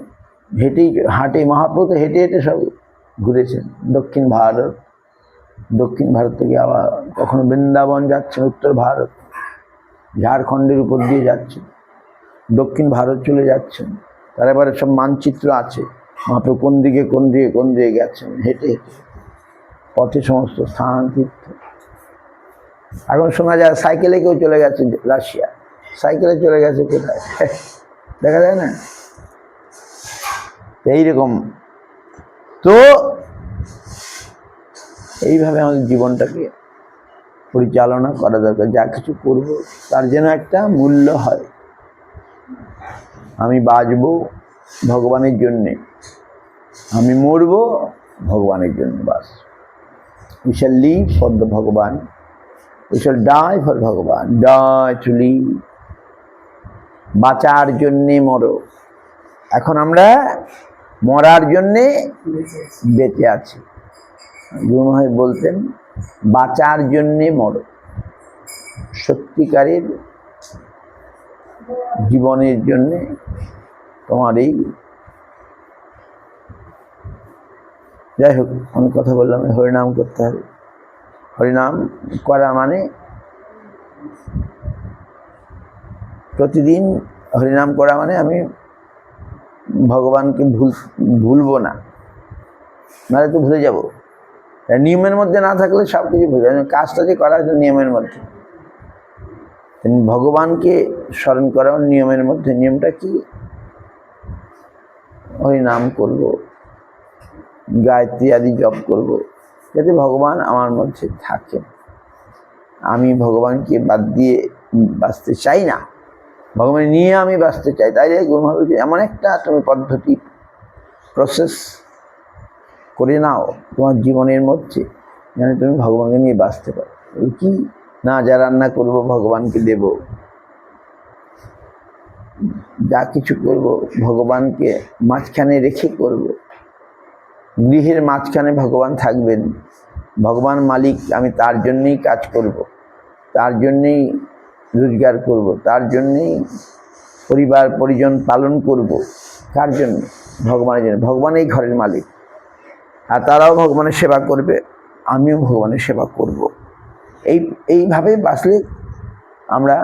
হেঁটেই, হাটে মহাপ্রভু তো হেঁটে হেঁটে সব ঘুরেছেন দক্ষিণ ভারত। দক্ষিণ ভারত থেকে আবার কখনো বৃন্দাবন যাচ্ছেন, উত্তর ভারত, ঝাড়খণ্ডের উপর দিয়ে যাচ্ছেন, দক্ষিণ ভারত চলে যাচ্ছেন। তার এবারে সব মানচিত্র আছে, মহাপ্রভু কোন দিকে কোন দিকে কোন দিকে গেছেন, হেঁটে হেঁটে পথে সমস্ত স্থান তীর্থ। এখন শোনা যায় সাইকেলে কেউ চলে গেছে রাশিয়া, সাইকেলে চলে গেছে কোথায় দেখা যায় না, এইরকম। তো এইভাবে আমাদের জীবনটাকে পরিচালনা করা দরকার। যা কিছু করব তার যেন একটা মূল্য হয়। আমি বাঁচব ভগবানের জন্যে, আমি মরব ভগবানের জন্য, বাস। We shall live for the Bhagavan, we shall die for Bhagavan, die to live। বাঁচার জন্যে মরো। এখন আমরা মরার জন্যে বেঁচে আছি। গুরু মহারাজ বলতেন বাঁচার জন্যে মরো। সত্যিকারের জীবনের জন্যে তোমার এই, যাই হোক অনেক কথা বললাম, হরিনাম করতে হবে। হরিনাম করা মানে প্রতিদিন হরিনাম করা মানে আমি ভগবানকে ভুলবো না, নাহলে তো ভুলে যাব। নিয়মের মধ্যে না থাকলে সব কিছু ভুলে যাবে। কাজটা যে করা হচ্ছে নিয়মের মধ্যে, ভগবানকে স্মরণ করা নিয়মের মধ্যে। নিয়মটা কি? হরিনাম করব, গায়ত্রী আদি জপ করব, যাতে ভগবান আমার মধ্যে থাকে। আমি ভগবানকে বাদ দিয়ে বাঁচতে চাই না, ভগবান নিয়ে আমি বাঁচতে চাই। তাই গুরু মহারাজ এমন একটা তুমি পদ্ধতি প্রসেস করে নাও তোমার জীবনের মধ্যে, যেন তুমি ভগবানকে নিয়ে বাঁচতে পারো। কি না, যা রান্না করবো ভগবানকে দেব, যা কিছু করব ভগবানকে মাঝখানে রেখে করব। গৃহের মাঝখানে ভগবান থাকবেন, ভগবান মালিক, আমি তার জন্যেই কাজ করব, তার জন্যেই রোজগার করব, তার জন্যেই পরিবার পরিজন পালন করব। কার জন্য? ভগবানের জন্য। ভগবান এই ঘরের মালিক, আর তারাও ভগবানের সেবা করবে, আমিও ভগবানের সেবা করব। এইভাবে বাঁচলে আমরা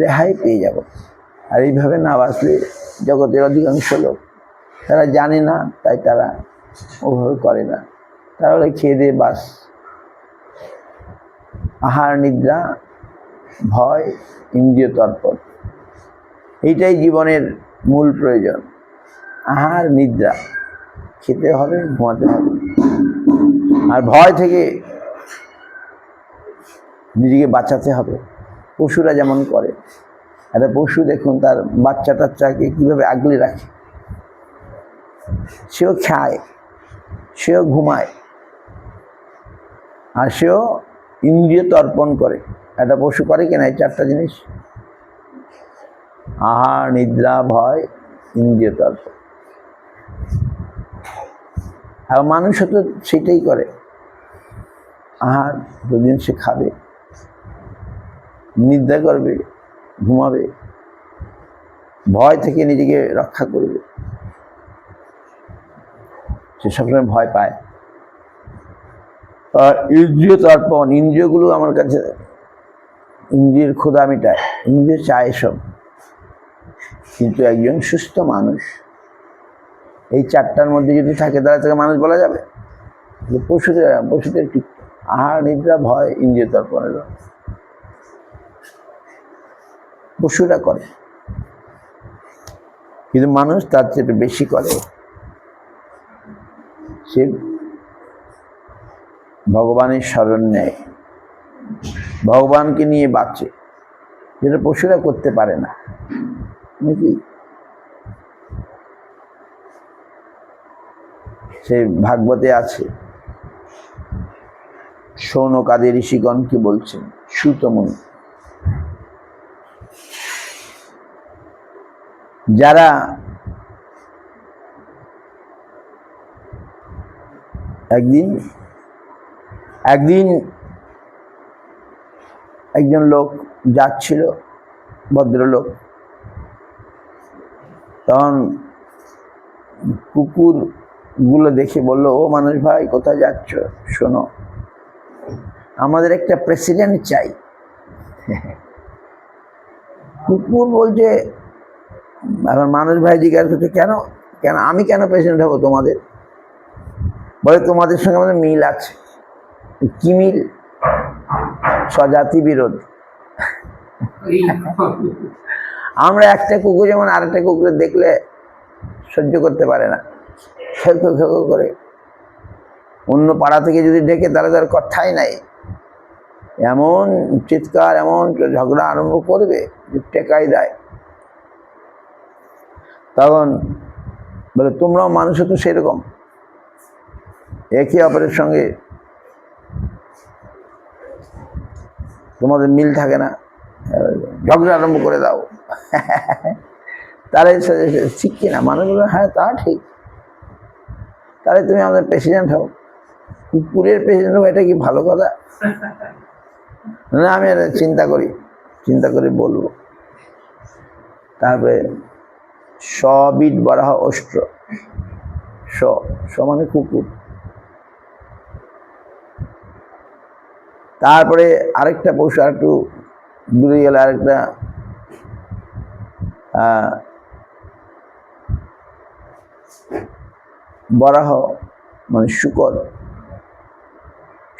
রেহাই পেয়ে যাব। আর এইভাবে না বাঁচলে জগতের অধিকাংশ লোক তারা জানে না, তাই তারা ওভাবে করে না। তারা বলে খেয়ে দিয়ে বাস। আহার নিদ্রা ভয় ইন্দ্রিয় তর্পণ, এইটাই জীবনের মূল প্রয়োজন। আহার নিদ্রা, খেতে হবে, ঘুমাতে হবে, আর ভয় থেকে নিজেকে বাঁচাতে হবে। পশুরা যেমন করে, একটা পশু দেখুন তার বাচ্চা টাচ্চাকে কীভাবে আগলে রাখে। সেও খায়, সেও ঘুমায়, আর সেও ইন্দ্রিয় তর্পণ করে। একটা পশু করে কিনা এই চারটা জিনিস? আহার নিদ্রা ভয় ইন্দ্রিয় তর্পণ। আর মানুষও তো সেটাই করে। আহার প্রতিদিন সে খাবে, নিদ্রা করবে, ঘুমাবে, ভয় থেকে নিজেকে রক্ষা করবে। সে সবসময় ভয় পায়। আর ইন্দ্রিয় তর্পণ, ইন্দ্রিয়গুলো আমার কাছে ইন্দ্রিয়ের ক্ষুধা মেটায়, ইন্দ্রিয় চায় সব। কিন্তু একজন সুস্থ মানুষ এই চারটার মধ্যে যদি থাকে, তাহলে তাকে মানুষ বলা যাবে? পশুদের কি আহার নিদ্রা ভয় ইন্দ্রিয় তর্পণের পশুরা করে, কিন্তু মানুষ তার চেয়ে বেশি করে। সে ভগবানের শরণ নেয়, ভগবানকে নিয়ে বাঁচে, যেটা পশুরা করতে পারে না নাকি? সে ভাগবতে আছে, শৌনকাদি ঋষিগণকে বলছেন, সুতমুনি, যারা একদিন একজন লোক যাচ্ছিল, ভদ্রলোক, তখন কুকুরগুলো দেখে বলল, ও মানুষ ভাই কোথায় যাচ্ছ? শোনো, আমাদের একটা প্রেসিডেন্ট চাই। কুকুর বলছে, এখন মানুষ ভাই জিজ্ঞাসা করছে, কেন কেন আমি কেন প্রেসিডেন্ট হব তোমাদের? বলে, তোমাদের সঙ্গে আমাদের মিল আছে। কি মিল? স্বজাতি বিরোধ। আমরা একটা কুকুর যেমন আরেকটা কুকুর দেখলে সহ্য করতে পারে না, খেউ খেউ খেউ করে। অন্য পাড়া থেকে যদি ডেকে, তাহলে তার কথাই নাই, এমন চিৎকার, এমন ঝগড়া আরম্ভ করবে যে টেকাই দেয়। তখন বলে, তোমরাও মানুষ তো সেরকম, একে অপরের সঙ্গে তোমাদের মিল থাকে না, ঝগড়া আরম্ভ করে দাও। তাহলে ঠিক কিনা? মানুষ বলে, হ্যাঁ তা ঠিক, তাহলে তুমি আমাদের প্রেসিডেন্ট হও। কুকুরের প্রেসিডেন্ট হও, এটা কি ভালো কথা? না, আমি চিন্তা করে বলবো। তারপরে সবিট বরাহ অষ্ট্র, মানে কুকুর। তারপরে আরেকটা পশু, আর একটু দূরে গেলে আরেকটা বরাহ মানে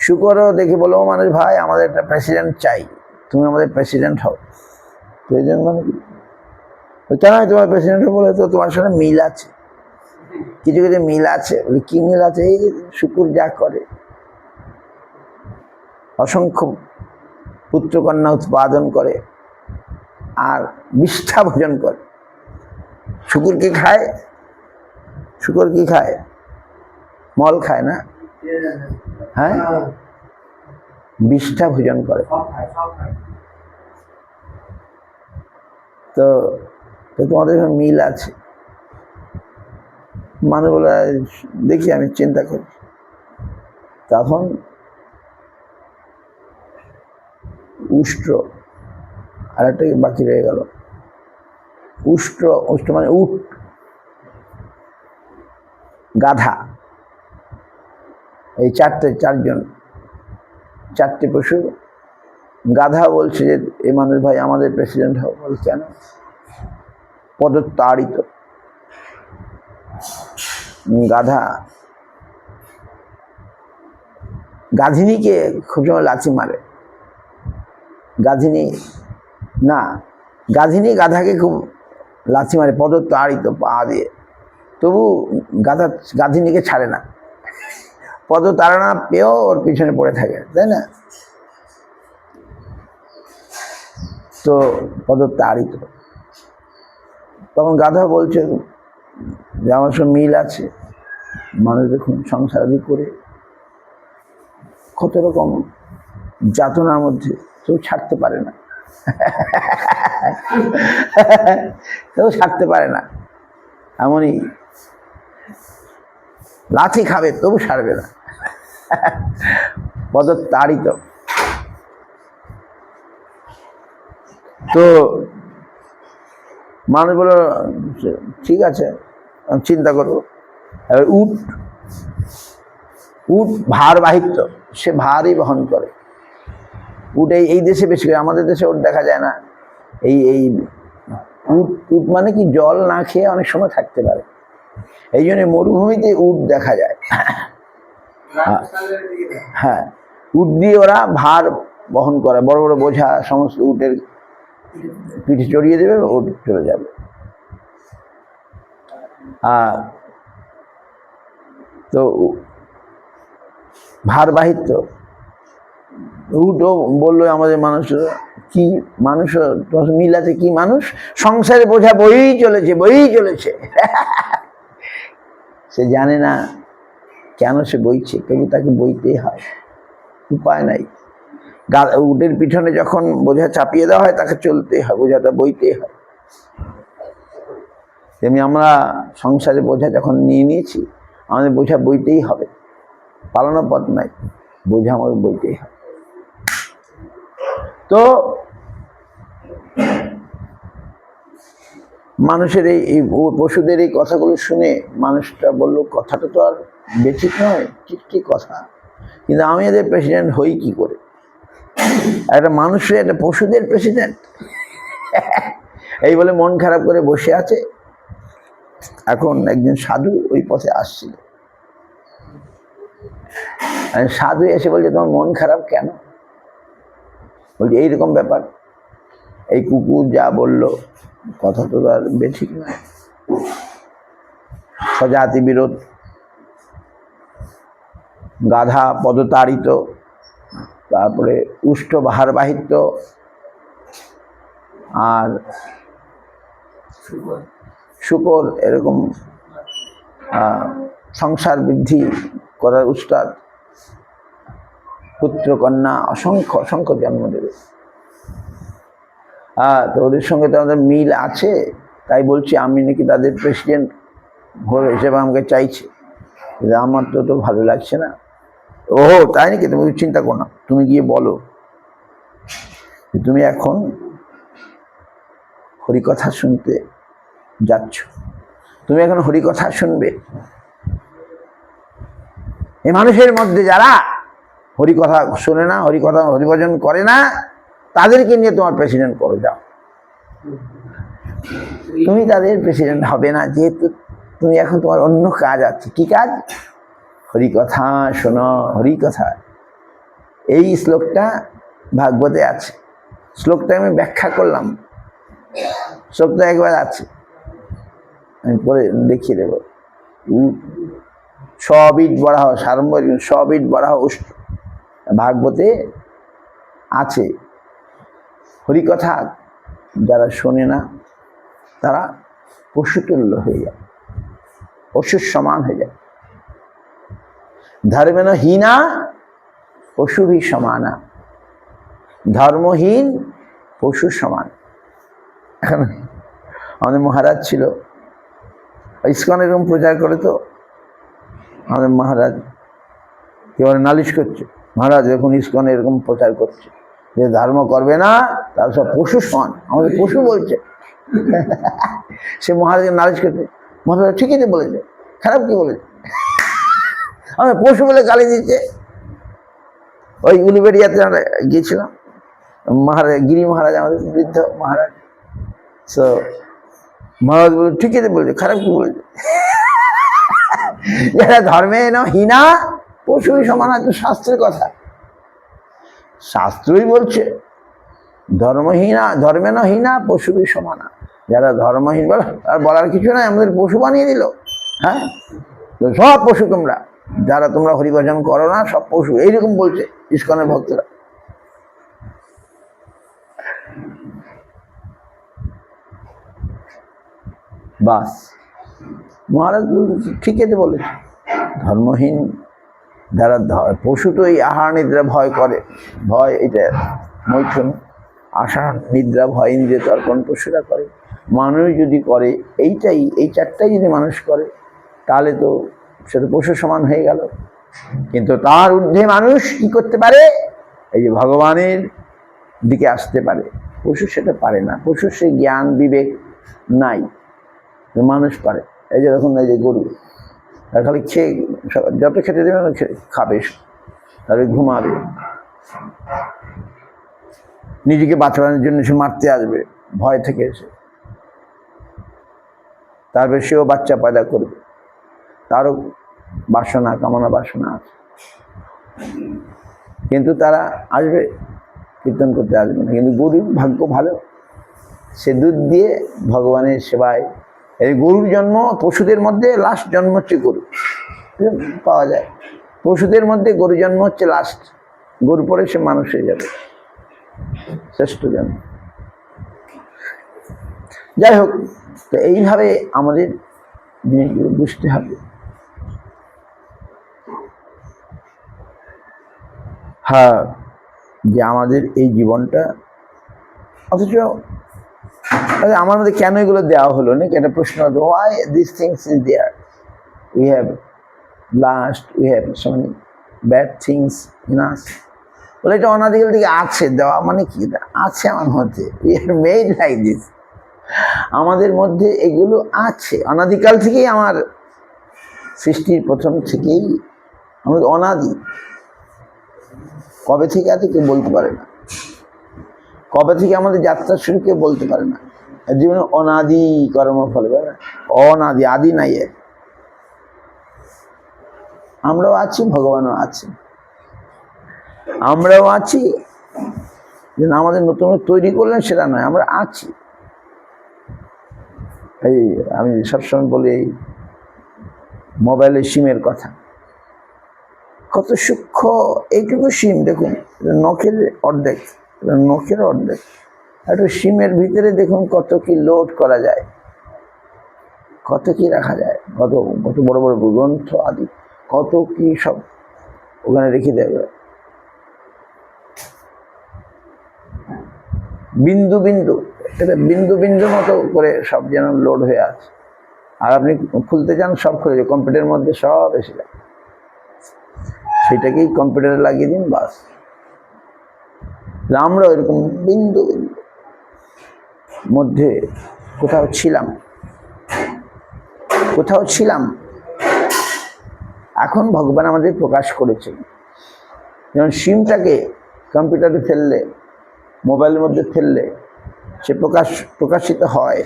শুকরও দেখে বলো, মানুষ ভাই আমাদের একটা প্রেসিডেন্ট চাই, তুমি আমাদের প্রেসিডেন্ট হও। প্রেসিডেন্ট মানে কি? কেন তোমার প্রেসিডেন্ট বলে, তো তোমার সঙ্গে মিল আছে, কিছু কিছু মিল আছে। কি মিল আছে? এই শুকুর যা করে, অসংখ্য পুত্রকন্যা উৎপাদন করে আর বিষ্ঠা ভোজন করে। শুকুর কি খায়? শুকুর কি খায়? মল খায় না? হ্যাঁ, বিষ্ঠা ভোজন করে। তো তোমাদের মিল আছে। মানুষ বলে, দেখি আমি চিন্তা করি। তখন উষ্ট্র, আর একটা বাকি রয়ে গেল, উষ্ট্র মানে উট, গাধা, এই চারটে পশু। গাধা বলছে যে, এ মানুষ ভাই আমাদের প্রেসিডেন্ট হও। বল, কেন? পদতাড়িত। গাধা গাধিনীকে খুব সময় লাথি মারে, গাধিনী না, গাধিনী গাধাকে খুব লাথি মারে পদতাড়িত, পা দিয়ে, তবু গাধা গাধিনীকে ছাড়ে না, পদতাড়না পেয়েও ওর পিছনে পড়ে থাকে, তাই না? তো পদতাড়িত। তখন গাধা বলছে যে আমার সঙ্গে মিল আছে, মানুষ দেখুন সংসারাদি করে কত রকম যাতনার মধ্যে কেউ ছাড়তে পারে না, কেউ ছাড়তে পারে না, এমনই লাথি খাবে তবু ছাড়বে না, পদতাড়িত। তো মানুষ বলল ঠিক আছে চিন্তা করবো। এবার উট, উট ভার বাহিত্য, সে ভারই বহন করে। উট এই দেশে বেশি করে, আমাদের দেশে উট দেখা যায় না। এই উট, উট মানে কি জল না খেয়ে অনেক সময় থাকতে পারে, এই জন্য মরুভূমিতে উট দেখা যায়। হ্যাঁ, উট দিয়ে ওরা ভার বহন করে, বড় বড় বোঝা সমস্ত উটের পিঠে চড়িয়ে দেবে, উট চলে যাবে। তো ভারবাহিত উটও বললো আমাদের মানুষরা, কি মানুষ তোমার মিল আছে, কি মানুষ, সংসারে বোঝা বই চলেছে, বই চলেছে। সে জানে না কেন সে বইছে, তবু তাকে বইতেই হয়, উপায় নাই। উটের পিছনে যখন বোঝা চাপিয়ে দেওয়া হয় তাকে চলতেই হয়, বোঝাটা বইতেই হয়। তেমনি আমরা সংসারে বোঝা যখন নিয়ে নিয়েছি, আমাদের বোঝা বইতেই হবে, পালানোর পথ নাই, বোঝা আমাদের বইতেই হবে। তো মানুষের এই পশুদের এই কথাগুলো শুনে মানুষটা বলল, কথাটা তো আর বেঠিক নয়, ঠিক কথা, কিন্তু আমি এদের প্রেসিডেন্ট হই কি করে? একটা মানুষের, একটা পশুদের প্রেসিডেন্ট, এই বলে মন খারাপ করে বসে আছে। এখন একজন সাধু ওই পথে আসছিল, সাধু এসে বলছে তোমার মন খারাপ কেন? বলছে এইরকম ব্যাপার, এই কুকুর যা বললো কথা তো আর বেঠিক নয়, স্বজাতি বিরোধ, গাধা পদতাড়িত, তারপরে উষ্ঠ ভারবাহিত্য, আর শুকর এরকম সংসার বৃদ্ধি করার উস্তাদ, পুত্র কন্যা অসংখ্য অসংখ্য জন্ম দেবে। তো ওদের সঙ্গে তো আমাদের মিল আছে, তাই বলছি আমি নাকি তাদের প্রেসিডেন্ট হিসেবে আমাকে চাইছে, কিন্তু আমার তো ভালো লাগছে না। ও তাই নাকি, তুমি চিন্তা করো না, তুমি গিয়ে বলো তুমি এখন হরিকথা শুনতে যাচ্ছ, তুমি এখন হরিকথা শুনবে। এই মানুষের মধ্যে যারা হরিকথা শোনে না, হরিকথা হরিভজন করে না, তাদেরকে নিয়ে তোমার প্রেসিডেন্ট করো, যাও। তুমি তাদের প্রেসিডেন্ট হবে না, যেহেতু তুমি এখন তোমার অন্য কাজ আছে। কি কাজ? হরিকথা শোনো, হরিকথা। এই শ্লোকটা ভাগবতে আছে, শ্লোকটা আমি ব্যাখ্যা করলাম, শ্লোকটা একবার আছে, আমি পরে দেখিয়ে দেব। সবিট বরাহ সারম্ভরিক, সবিট বরাহ উষ্ঠ, ভাগবতে আছে। হরিকথা যারা শোনে না তারা পশুতুল্য হয়ে যায়, পশুর সমান হয়ে যায়। ধর্মেন হীনা পশুভি সমানা, ধর্মহীন পশুর সমান। এখন আমাদের মহারাজ ছিল, ইসকন এরকম প্রচার করে, তো আমাদের মহারাজ এবারে নালিশ করছে, মহারাজ এখন ইসকন এরকম প্রচার করছে যে ধর্ম করবে না, তার সব পশু সমান, আমাদের পশু বলছে। সে মহারাজকে নালিশ করছে, মহারাজ ঠিকই তো বলেছে, খারাপ কি বলেছে, আমাদের পশু বলে গালি দিচ্ছে। ওই উলুবেড়িয়াতে আমরা গিয়েছিলাম, মহারাজ গিরি মহারাজ আমাদের বৃদ্ধ মহারাজ, তো মহারাজ বলে ঠিকই তো বলছে, খারাপ কি বলছে? যারা ধর্মে না হীনা পশুই সমান, তো শাস্ত্রের কথা, শাস্ত্রই বলছে ধর্মহীনা ধর্মে না হীনা পশুই সমানা। যারা ধর্মহীন বলে আর বলার কিছু নাই, আমাদের পশু বানিয়ে দিল। হ্যাঁ, তো সব পশু তোমরা, যারা তোমরা হরিভজন করো না সব পশু, এইরকম বলছে ইস্কনের ভক্তরা। বাস মহারাজ বলছে ঠিকই তো বলেছে, ধর্মহীন যারা পশু তো এই আহার নিদ্রা ভয় করে, ভয় এটা মৈথুন, আশা নিদ্রা ভয় ইন্দ্রিয় তর্পণ পশুরা করে। মানুষ যদি করে এইটাই, এই চারটাই যদি মানুষ করে তাহলে তো সেটা পশু সমান হয়ে গেল। কিন্তু তার ঊর্ধ্বে মানুষ কি করতে পারে? এই যে ভগবানের দিকে আসতে পারে। পশু সেটা পারে না, পশুর সেই জ্ঞান বিবেক নাই, মানুষ পারে। এই যে দেখুন, এই যে গরু, আর খালি খেয়ে যত খেতে দেবে খাবে, তারপরে ঘুমাবে, নিজেকে বাঁচানোর জন্য সে মারতে আসবে ভয় থেকে এসে, তারপরে সেও বাচ্চা পয়দা করবে, তারও বাসনা কামনা বাসনা আছে, কিন্তু তারা আসবে কীর্তন করতে আসবে না। কিন্তু গরুর ভাগ্য ভালো, সে দুধ দিয়ে ভগবানের সেবায়। এই গরুর জন্ম পশুদের মধ্যে লাস্ট জন্ম হচ্ছে গরু পাওয়া যায়, পশুদের মধ্যে গরু জন্ম হচ্ছে লাস্ট, গরু পরে সে মানুষ হয়ে যাবে, শ্রেষ্ঠ জন্ম। যাই হোক, তো এইভাবে আমাদের জিনিসগুলো বুঝতে হবে। হ্যাঁ, যে আমাদের এই জীবনটা, অথচ আমার মধ্যে কেন এগুলো দেওয়া হলো না, একটা প্রশ্ন হবে, why these things is there, we have lust, we have so many bad things in us। বলে এটা অনাদিকাল থেকে আছে, দেওয়া মানে কি, আছে আমার মধ্যে, we are made like this, আমাদের মধ্যে এগুলো আছে অনাদিকাল থেকেই, আমার সৃষ্টির প্রথম থেকেই আমাদের অনাদি। কবে থেকে আছে কেউ বলতে পারে না, কবে থেকে আমাদের যাত্রা শুরু কেউ বলতে পারে না। জীবনে অনাদি কর্মফল, অনাদি, আদি নাই এর। আমরাও আছি, ভগবানও আছে, আমরাও আছি, যে আমাদের নতুন তৈরি করলেন সেটা নয়, আমরা আছি। এই আমি সবসময় বলি এই মোবাইলের সিমের কথা, কত সূক্ষ্ম এইটুকু সিম, দেখুন নখের অর্ধেক, নখের অর্ধেক একটা সিমের ভিতরে দেখুন কত কি লোড করা যায়, কত কি রাখা যায়, কত কত বড় বড় গ্রন্থ আদি, কত কি সব ওখানে রেখে দেবে। বিন্দু বিন্দু, এটা বিন্দু বিন্দু মতো করে সব যেন লোড হয়ে আছে, আর আপনি খুলতে চান সব খুলে যায়, কম্পিউটারের মধ্যে সব এসে যায়, সেটাকেই কম্পিউটারে লাগিয়ে দিন, বাস। আমরা এরকম বিন্দু বিন্দু মধ্যে কোথাও ছিলাম, কোথাও ছিলাম। এখন ভগবান আমাদের প্রকাশ করেছেন, যেমন সিমটাকে কম্পিউটারে ফেললে, মোবাইলের মধ্যে ফেললে সে প্রকাশিত হয়,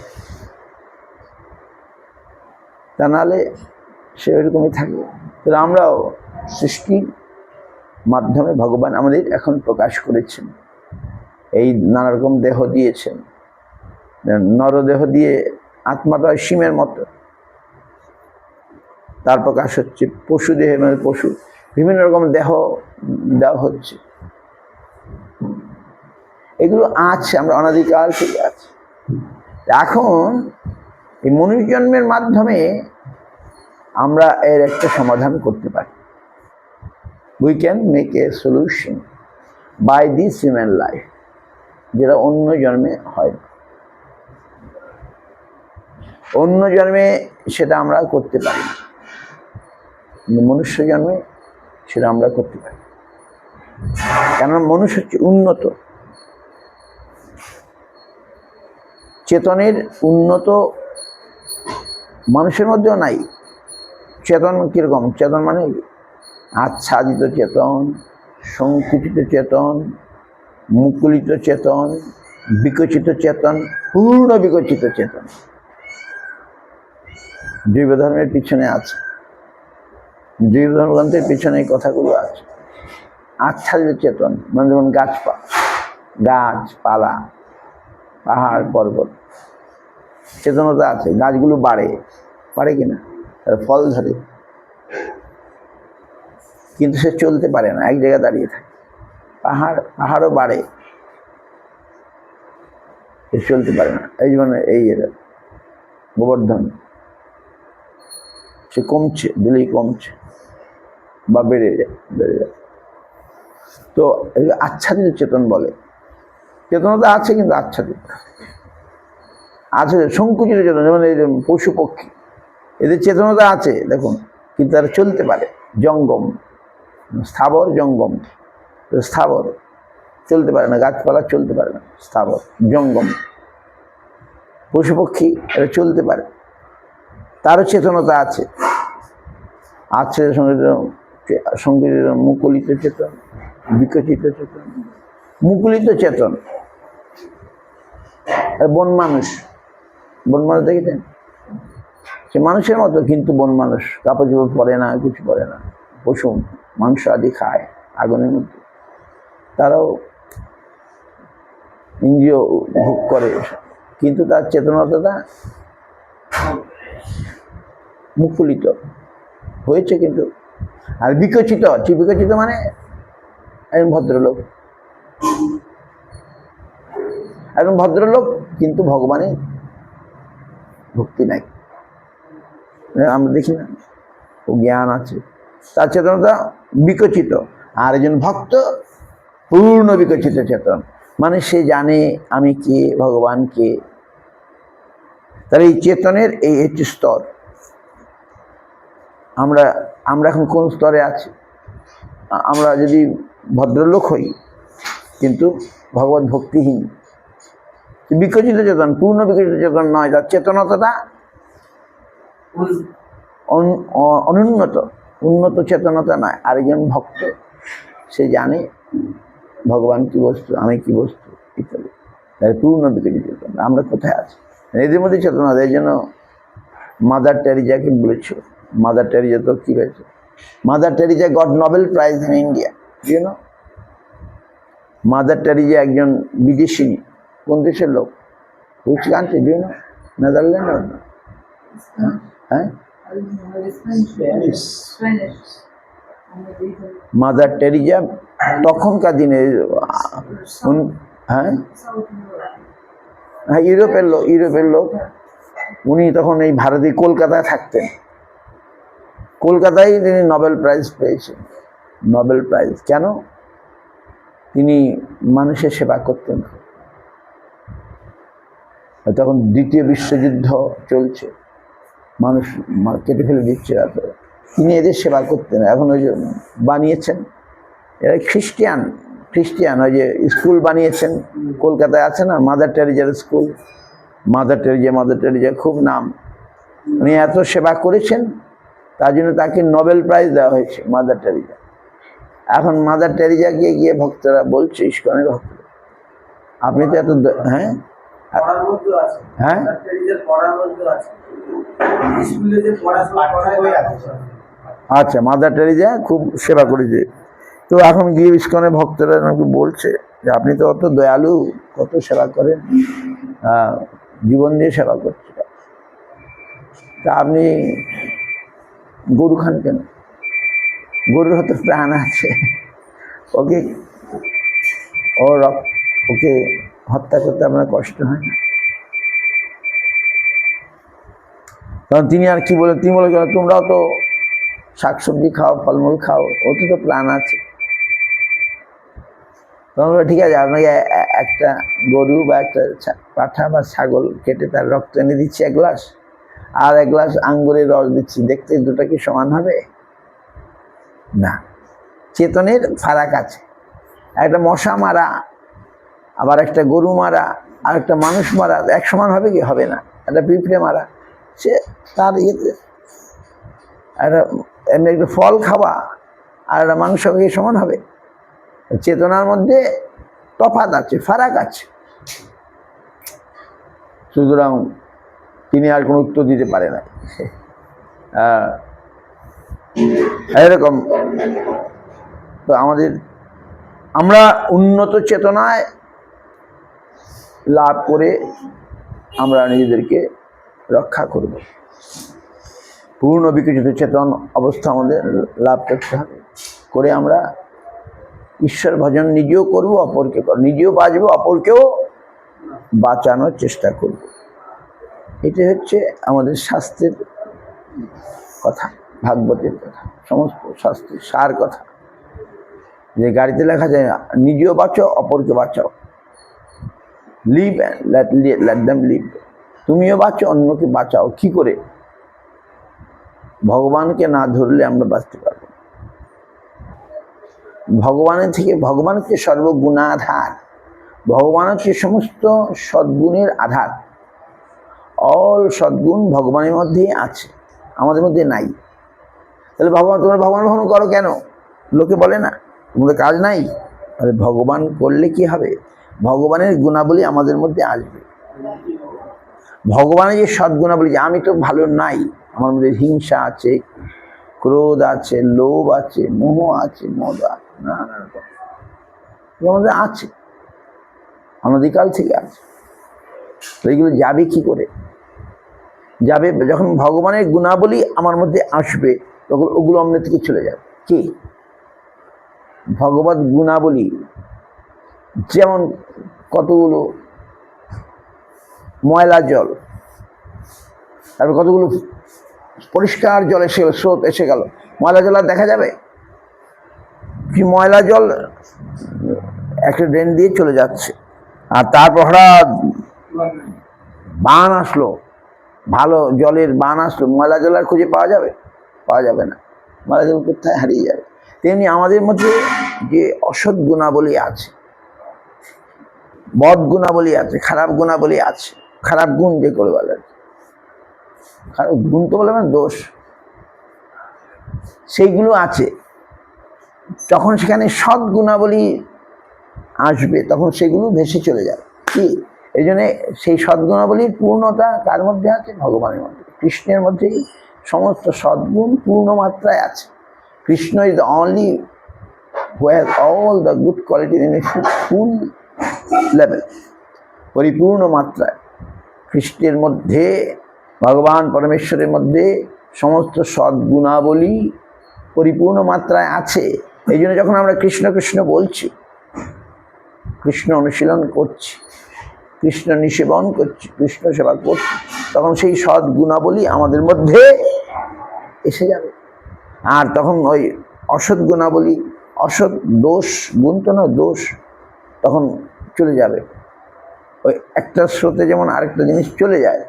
তা নাহলে সে ওইরকমই থাকে। তাহলে আমরাও সৃষ্টির মাধ্যমে ভগবান আমাদের এখন প্রকাশ করেছেন, এই নানা রকম দেহ দিয়েছেন, নরদেহ দিয়ে আত্মাটা সিমের মতো, তার প্রকাশ হচ্ছে পশু দেহে, মানে পশু বিভিন্ন রকম দেহ দেওয়া হচ্ছে, এগুলো আছে, আমরা অনাদিকাল থেকে আছে। এখন এই মনুষ্য জন্মের মাধ্যমে আমরা এর একটা সমাধান করতে পারি। We can make a solution by this human life, যেটা অন্য জন্মে হয় না। অন্য জন্মে সেটা আমরা করতে পারি না, কিন্তু মনুষ্য জন্মে সেটা আমরা করতে পারি, কেননা মনুষ্য হচ্ছে উন্নত, চেতনের উন্নত মানুষের মধ্যেও নাই। চেতন কীরকম? চেতন মানে আচ্ছাদিত চেতন, সংকুচিত চেতন, মুকুলিত চেতন, বিকচিত চেতন, পূর্ণ বিকচিত চেতন। জৈব ধর্মের পিছনে আছে, জৈব ধর্মগ্রন্থের পিছনে এই কথাগুলো আছে। আচ্ছাদিত চেতন মানে যেমন গাছপালা, পাহাড় পর্বত, চেতনতা আছে। গাছগুলো বাড়ে কিনা, তার ফল ধরে, কিন্তু সে চলতে পারে না, এক জায়গায় দাঁড়িয়ে থাকে। পাহাড়ও বাড়ে, সে চলতে পারে না। এই যেমন এই গোবর্ধন, সে কমছে, দিলেই কমছে বা বেড়ে যায়। তো আচ্ছাদিত চেতন বলে। চেতনতা আছে কিন্তু আচ্ছাদিত আছে। সংকুচিত চেতন, যেমন এই পশু পক্ষী, এদের চেতনতা আছে দেখুন, কিন্তু তারা চলতে পারে। জঙ্গম, স্থাবর জঙ্গম। স্থাবর চলতে পারে না, গাছপালা চলতে পারে না, স্থাবর জঙ্গম। পশু পক্ষী এরা চলতে পারে, তারও চেতনতা আছে। সংকুচিত, মুকুলিত চেতন, বিকচিত চেতন। মুকুলিত চেতন বন মানুষ দেখেছেন? সে মানুষের মতো, কিন্তু বন মানুষ, কাপড় চোপড় পরে না, কিছু পরে না, পশু মাংস আদি খায় আগুনের মধ্যে। তারাও ইন্দ্রিয় ভোগ করে, কিন্তু তার চেতনতা মুকুলিত হয়েছে। কিন্তু আর বিকচিত হচ্ছে, বিকচিত মানে একজন ভদ্রলোক, কিন্তু ভগবানের ভক্তি নাই, আমরা দেখি না, ও জ্ঞান আছে, তার চেতনতা বিকচিত। আর একজন ভক্ত পূর্ণ বিকচিত চেতন, মানে সে জানে আমি কে, ভগবান কে। তাহলে এই চেতনের এই একটি স্তর। আমরা এখন কোন স্তরে আছি? আমরা যদি ভদ্রলোক হই কিন্তু ভগবত ভক্তিহীন, বিকচিত চেতন, পূর্ণ বিকচিত চেতন নয়, তার চেতনতাটা উন্নত চেতনতা নয়। আরেকজন ভক্ত, সে জানে ভগবান কি বস্তু, আমি কি বস্তু, ইত্যাদি। তাই পূর্ণ বিকচিত চেতন। আমরা কোথায় আছি? এদের মধ্যে চেতনা। এই জন্য মাদার টেরিজাকে বলেছিল, মাদার টেরিজা তো কি হয়েছে? Mother Teresa got Nobel Prize in India, you know. Mother Teresa একজন বিদেশিনী। কোন দেশের লোক? Which country, do you know? Netherland? হ্যাঁ, মাদার টেরিজা তখনকার দিনে, হ্যাঁ, ইউরোপের লোক। উনি তখন এই ভারতে কলকাতায় থাকতেন। কলকাতায় তিনি নোবেল প্রাইজ পেয়েছেন। নোবেল প্রাইজ কেন? তিনি মানুষের সেবা করতেন। তখন দ্বিতীয় বিশ্বযুদ্ধ চলছে, মানুষ কেটে ফেলে দিচ্ছে, তিনি এদের সেবা করতেন। এখন ওই যে বানিয়েছেন, এরা খ্রিস্টিয়ান, ওই যে স্কুল বানিয়েছেন কলকাতায়, আছে না মাদার টেরিজার স্কুল। মাদার টেরিজা খুব নাম। উনি এত সেবা করেছেন, তার জন্য তাকে নোবেল প্রাইজ দেওয়া হয়েছে, মাদার টেরিজা। এখন মাদার টেরিজাকে গিয়ে ভক্তরা বলছে, ইস্কনের ভক্তরা, আপনি তো এত, হ্যাঁ হ্যাঁ, আচ্ছা, মাদার টেরিজা খুব সেবা করেছে। তো এখন গিয়ে ইস্কনের ভক্তরা নাকি বলছে যে আপনি তো অত দয়ালু, কত সেবা করেন, জীবন দিয়ে সেবা করছে, তা আপনি গরু খান কেন? গরুর হয়তো প্রাণ আছে, ওকে হত্যা করতে আপনার কষ্ট হয় না? তখন তিনি আর কি বলেন, তিনি বলে তোমরাও তো শাকসবজি খাও, ফলমূল খাও, ওতে তো প্রাণ আছে। তখন ঠিক আছে, আপনাকে একটা গরু বা একটা পাঠা বা ছাগল কেটে তার রক্ত এনে দিচ্ছি 1 গ্লাস, আর 1 গ্লাস আঙ্গুরের রস দিচ্ছি, দেখতে দুটা কি সমান হবে? না। চেতনের ফারাক আছে। একটা মশা মারা, আবার একটা গরু মারা, আর একটা মানুষ মারা এক সমান হবে কি? হবে না। একটা পিঁপড়ে মারা, সে তার ইয়েতে, এমনি একটা ফল খাওয়া আর একটা মাংস খেয়ে সমান হবে? চেতনার মধ্যে তফাৎ আছে, ফারাক আছে। সুতরাং তিনি আর কোনো উত্তর দিতে পারে না। এরকম। তো আমরা উন্নত চেতনায় লাভ করে আমরা নিজেদেরকে রক্ষা করব। পূর্ণ বিকশিত চেতন অবস্থা আমাদের লাভ করতে হবে, করে আমরা ঈশ্বর ভজন নিজেও করব, অপরকে করব, নিজেও বাঁচবো, অপরকেও বাঁচানোর চেষ্টা করব। এটি হচ্ছে আমাদের শাস্ত্রের কথা, ভাগবতের কথা, সমস্ত শাস্ত্রের সার কথা। যে গাড়িতে লেখা যায়, নিজেও বাঁচো, অপরকে বাঁচাও, live and let them live. তুমিও বাঁচো, অন্যকে বাঁচাও। কি করে? ভগবানকে না ধরলে আমরা বাঁচতে পারবো না। ভগবানের থেকে, ভগবান হচ্ছে সর্বগুণাধার, ভগবান হচ্ছে সমস্ত সদ্গুণের আধার। অল সদ্গুণ ভগবানের মধ্যেই আছে, আমাদের মধ্যে নাই। তাহলে তোমরা ভগবান ভজন করো কেন? লোকে বলে না তোমাদের কাজ নাই। আরে ভগবান করলে কি হবে? ভগবানের গুণাবলী আমাদের মধ্যে আসবে। ভগবানের যে সদ্গুণাবলী, যে আমি তো ভালো নাই, আমার মধ্যে হিংসা আছে, ক্রোধ আছে, লোভ আছে, মোহ আছে, মদ আছে, নানা রকম আমাদের আছে, অনধিকাল থেকে আছে। তো এইগুলো যাবে কি করে? যাবে যখন ভগবানের গুণাবলী আমার মধ্যে আসবে, তখন ওগুলো আমাদের থেকে চলে যাবে। কি? ভগবত গুণাবলী, যেমন কতগুলো ময়লা জল, তারপর কতগুলো পরিষ্কার জল এসে গেল, স্রোত এসে গেল, ময়লা জল আর দেখা যাবে কি? ময়লা জল একটা ড্রেন দিয়ে চলে যাচ্ছে, আর তারপর হঠাৎ বান আসলো, ভালো জলের বান আসলো, ময়লা জল আর খুঁজে পাওয়া যাবে? পাওয়া যাবে না, ময়লা জল কোথায় হারিয়ে যাবে। তেমনি আমাদের মধ্যে যে অসৎ গুণাবলী আছে, বদ গুণাবলী আছে, খারাপ গুণাবলী আছে, খারাপ গুণ যে করে বলে, খারাপ গুণ তো বলে মানে দোষ, সেইগুলো আছে। তখন সেখানে সৎ গুণাবলী আসবে, তখন সেগুলো ভেসে চলে যাবে। কি? এই জন্যে সেই সদ্গুণাবলীর পূর্ণতা কার মধ্যে আছে? ভগবানের মধ্যে, কৃষ্ণের মধ্যেই সমস্ত সদ্গুণ পূর্ণ মাত্রায় আছে। Krishna is the only who has all the good quality in a full level, পরিপূর্ণ মাত্রায়। কৃষ্ণের মধ্যে, ভগবান পরমেশ্বরের মধ্যে সমস্ত সদ্গুণাবলী পরিপূর্ণ মাত্রায় আছে। এই জন্য যখন আমরা কৃষ্ণ কৃষ্ণ বলছি, কৃষ্ণ অনুশীলন করছি, কৃষ্ণ নিষেবন করছি, কৃষ্ণ সেবা করছি, তখন সেই সৎ গুণাবলী আমাদের মধ্যে এসে যাবে। আর তখন ওই অসৎ গুণাবলী, অসৎ দোষ, গুণ তো না দোষ, তখন চলে যাবে। ওই একটা স্রোতে যেমন আরেকটা জিনিস চলে যায়,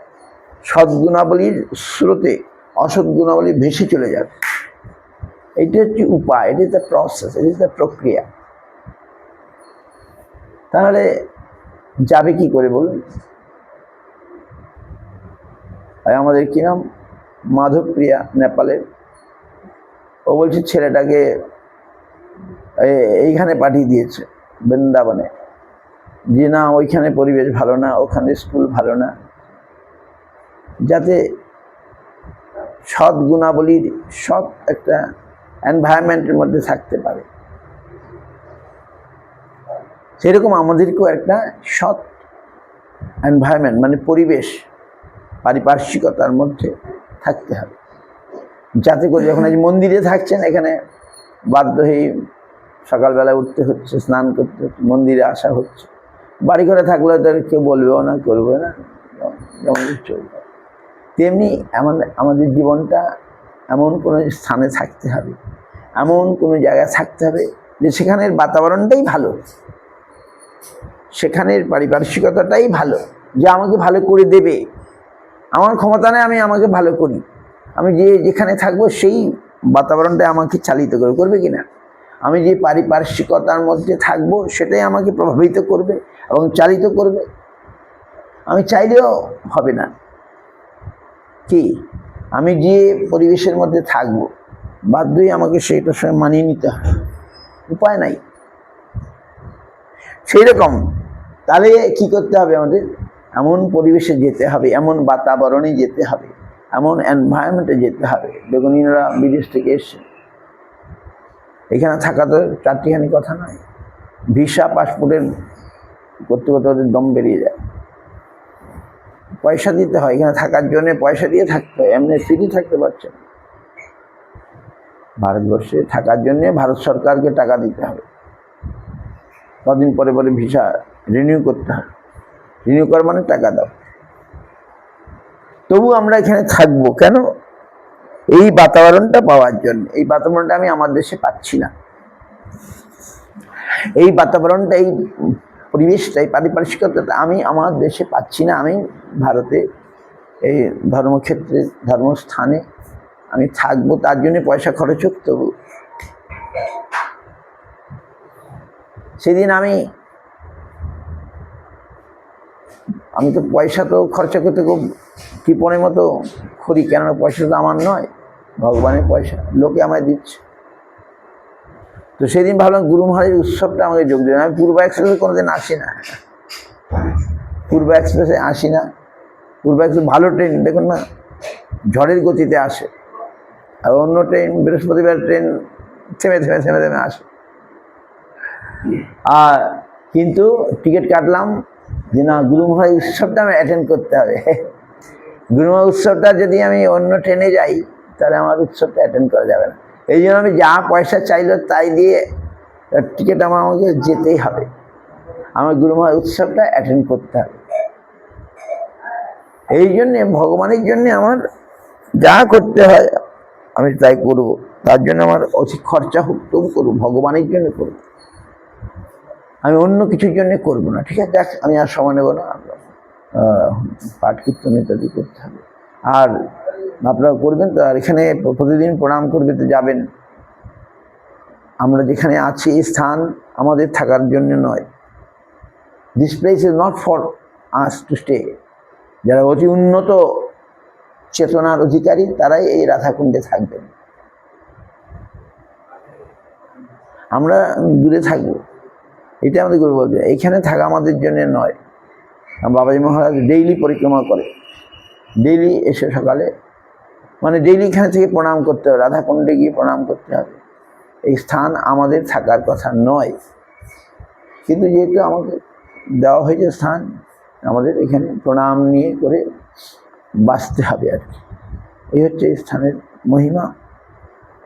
সদ্গুণাবলীর স্রোতে অসৎ গুণাবলী ভেসে চলে যাবে। এটি হচ্ছে উপায়, এটি দ্য প্রসেস, এটি দ্য প্রক্রিয়া। তাহলে যাবে কি করে বলুন? আমাদের কি নাম, মাধবপ্রিয়া, নেপালের, ও বলছে ছেলেটাকে এইখানে পাঠিয়ে দিয়েছে বৃন্দাবনে, যে না ওইখানে পরিবেশ ভালো না, ওখানে স্কুল ভালো না, যাতে সৎ গুণাবলীর সৎ একটা এনভায়রনমেন্টের মধ্যে থাকতে পারে। সেরকম আমাদেরকেও একটা সৎ এনভায়রনমেন্ট মানে পরিবেশ, পারিপার্শ্বিকতার মধ্যে থাকতে হবে, যাতে করে যখন আজ মন্দিরে থাকছেন, এখানে বাধ্য হয়ে সকালবেলা উঠতে হচ্ছে, স্নান করতে হচ্ছে, মন্দিরে আসা হচ্ছে। বাড়ি ঘরে থাকলে তো কেউ বলবেও না, করবে না, যেমন চলবে। তেমনি আমাদের জীবনটা এমন কোনো স্থানে থাকতে হবে, এমন কোনো জায়গায় থাকতে হবে যে সেখানের বাতাবরণটাই ভালো, সেখানের পারিপার্শ্বিকতাটাই ভালো, যে আমাকে ভালো করে দেবে। আমার ক্ষমতা নেই আমি আমাকে ভালো করি, আমি যেখানে থাকবো সেই বাতাবরণটা আমাকে চালিত করবে কিনা, আমি যে পারিপার্শ্বিকতার মধ্যে থাকবো সেটাই আমাকে প্রভাবিত করবে এবং চালিত করবে। আমি চাইলেও হবে না। কি? আমি যে পরিবেশের মধ্যে থাকবো বাধ্যই আমাকে সেইটার সঙ্গে মানিয়ে নিতে হবে, উপায় নাই। সেই রকম তাহলে কি করতে হবে? আমাদের এমন পরিবেশে যেতে হবে, এমন বাতাবরণে যেতে হবে এমন এনভায়রনমেন্টে যেতে হবে। দেখুন ইনারা বিদেশ থেকে এসছে, এখানে থাকা তো চারটিখানি কথা নয়, ভিসা পাসপোর্টের করতে করতে ওদের দম বেরিয়ে যায়, পয়সা দিতে হয়, এখানে থাকার জন্য পয়সা দিয়ে থাকতে হয়, এমনি ফ্রি থাকতে পারছে না। ভারতবর্ষে থাকার জন্য ভারত সরকারকে টাকা দিতে হবে, কদিন পরে পরে ভিসা রিনিউ করতে হবে, রিনিউ করা মানে টাকা দাও। তবু আমরা এখানে থাকবো কেন? এই বাতাবরণটা পাওয়ার জন্য। এই বাতাবরণটা আমি আমার দেশে পাচ্ছি না, এই বাতাবরণটা, এই পরিবেশটা, এই পারিপার্শ্বিকতাটা আমি আমার দেশে পাচ্ছি না। আমি ভারতে এই ধর্মক্ষেত্রে, ধর্মস্থানে আমি থাকবো, তার জন্য পয়সা খরচ হোক। তবু সেদিন আমি তো পয়সা তো খরচা করতে খুব কৃপণের মতো করি, কেননা পয়সা তো আমার নয়, ভগবানের পয়সা, লোকে আমায় দিচ্ছে। তো সেদিন ভাবলাম গুরু মহারাজের উৎসবটা আমাকে যোগ দেবেন। আমি পূর্ব এক্সপ্রেসে কোনোদিন আসি না, পূর্ব এক্সপ্রেসে আসি না। পূর্ব এক্সপ্রেস ভালো ট্রেন, দেখুন না, ঝড়ের গতিতে আসে, আর অন্য ট্রেন বৃহস্পতিবার ট্রেন থেমে থেমে থেমে থেমে আসে। আর কিন্তু টিকিট কাটলাম যে না, গুরু মহারাজ উৎসবটা আমি অ্যাটেন্ড করতে হবে। গুরু মহারাজ উৎসবটা যদি আমি অন্য ট্রেনে যাই তাহলে আমার উৎসবটা অ্যাটেন্ড করা যাবে না। এই জন্য আমি যা পয়সা চাইলো তাই দিয়ে টিকিট আমাকে যেতেই হবে, আমার গুরু মহারাজ উৎসবটা অ্যাটেন্ড করতে হবে। এই জন্যে ভগবানের জন্যে আমার যা করতে হয় আমি তাই করব, তার জন্য আমার অধিক খরচা হোক তবু করবো, ভগবানের জন্য করব, আমি অন্য কিছুর জন্য করব না। ঠিক আছে, দেখ আমি আর সময় নেব না, পাঠ কীর্তন ইত্যাদি করতে হবে। আর আপনারা করবেন তো, আর এখানে প্রতিদিন প্রণাম করবে তো যাবেন। আমরা যেখানে আছি এই স্থান আমাদের থাকার জন্য নয়, this place is not for us to stay. যারা অতি উন্নত চেতনার অধিকারী তারাই এই রাধাকুণ্ডে থাকবেন, আমরা দূরে থাকবো, এটা আমাদের গুরু বলছে। এইখানে থাকা আমাদের জন্য নয়। বাবাজি মহারাজ ডেইলি পরিক্রমা করে, ডেইলি এসে সকালে, মানে ডেইলি এখানে থেকে প্রণাম করতে হবে, রাধাকুণ্ডে গিয়ে প্রণাম করতে হবে। এই স্থান আমাদের থাকার কথা নয়, কিন্তু যেহেতু আমাকে দেওয়া হয়েছে স্থান, আমাদের এখানে প্রণাম নিয়ে করে বাঁচতে হবে আর কি। এই হচ্ছে এই স্থানের মহিমা।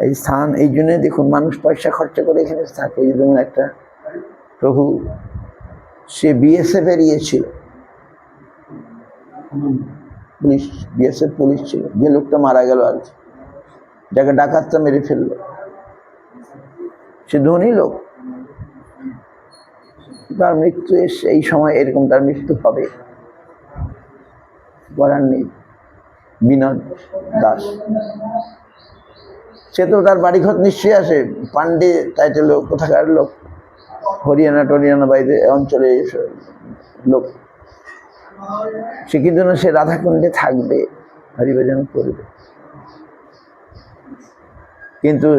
এই স্থান এই জন্যে দেখুন মানুষ পয়সা খরচা করে এখানে থাকে। এই যেমন একটা প্রভু, সে বিএসএফ এরিয়েছিল, পুলিশ, বিএসএফ পুলিশ ছিল, যে লোকটা মারা গেল আর কি, যাকে ডাকাতটা মেরে ফেললো, সে ধনী লোক, তার মৃত্যু এই সময় এরকম, তার মৃত্যু হবে, করার নেই। বিনোদ দাস, সে তো তার বাড়িঘর নিশ্চয়ই আসে, পান্ডে টাইটেল কোথাকার লোক, হরিয়ানা টরিয়ানা বাইরে অঞ্চলে লোক, সে কিন্তু না, সে রাধাকুণ্ডে থাকবে, হরিভজন করবে। কিন্তু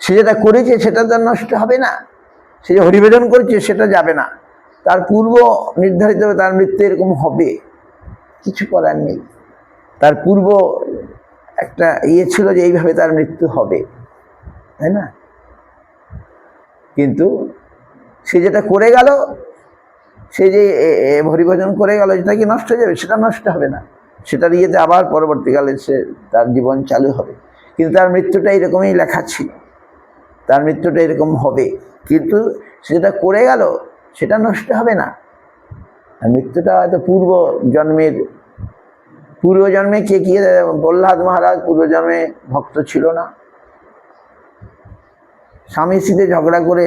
সে যেটা করেছে সেটা তো নষ্ট হবে না, সে যে হরিভজন করেছে সেটা যাবে না, তার পূর্ব নির্ধারিত হবে তার মৃত্যু এরকম হবে, কিছু করার নেই। তার পূর্ব একটা ছিল যে এইভাবে তার মৃত্যু হবে, তাই না? কিন্তু সে যেটা করে গেল, সে যে হরিভজন করে গেল, যেটা কি নষ্ট হয়ে যাবে? সেটা নষ্ট হবে না, সেটার ইয়েতে আবার পরবর্তীকালে সে তার জীবন চালু হবে। কিন্তু তার মৃত্যুটা এরকমই লেখা ছিল, তার মৃত্যুটা এরকম হবে, কিন্তু সে যেটা করে গেল সেটা নষ্ট হবে না। আর মৃত্যুটা হয়তো পূর্বজন্মে কে কি, প্রহ্লাদ মহারাজ পূর্বজন্মে ভক্ত ছিল না, স্বামী স্ত্রীতে ঝগড়া করে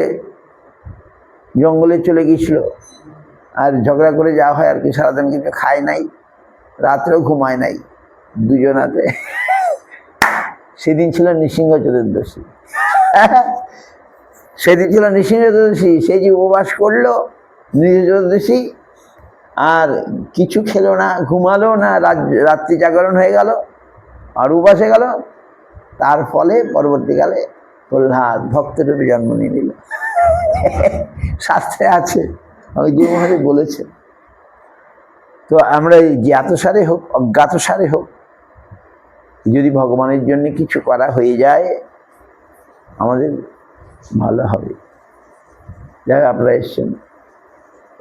জঙ্গলে চলে গিয়েছিল, আর ঝগড়া করে যাওয়া হয় আর কি, সারাদিন কিছু খায় নাই, রাত্রেও ঘুমায় নাই দুজনাতে। সেদিন ছিল নৃসিংহ চতুর্দশী, সেদিন ছিল নৃসিংহ চতুর্দশী, সেই যে উপবাস করলো নৃসিংহ চতুর্দশী, আর কিছু খেলো না, ঘুমালো না, রাত্রি জাগরণ হয়ে গেল আর উপাসে গেল। তার ফলে পরবর্তীকালে প্রহ্লাদ ভক্তরূপে জন্ম নিয়ে নিল। শাস্ত্রে আছে, আমি গুরু মহারাজ বলেছেন। তো আমরা এই জ্ঞাতসারে হোক অজ্ঞাতসারে হোক, যদি ভগবানের জন্য কিছু করা হয়ে যায় আমাদের ভালো হবে। যাই হোক, আপনারা এসছেন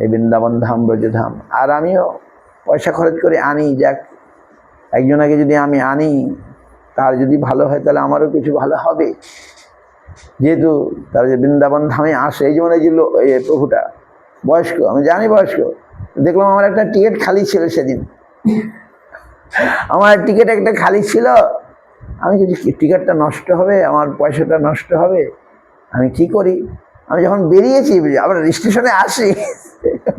এই বৃন্দাবন ধাম ব্রজধাম, আর আমিও পয়সা খরচ করে আনি, যাক একজনকে যদি আমি আনি তার যদি ভালো হয় তাহলে আমারও কিছু ভালো হবে। যেহেতু তারা যে বৃন্দাবন ধামে আসে, এই যেমন এই যে প্রভুটা বয়স্ক, আমি জানি বয়স্ক, দেখলাম আমার একটা টিকিট খালি ছিল সেদিন, আমার টিকিট একটা খালি ছিল। আমি যদি টিকিটটা নষ্ট হবে, আমার পয়সাটা নষ্ট হবে, আমি কি করি? আমি যখন বেরিয়েছি, আবার স্টেশনে আসি,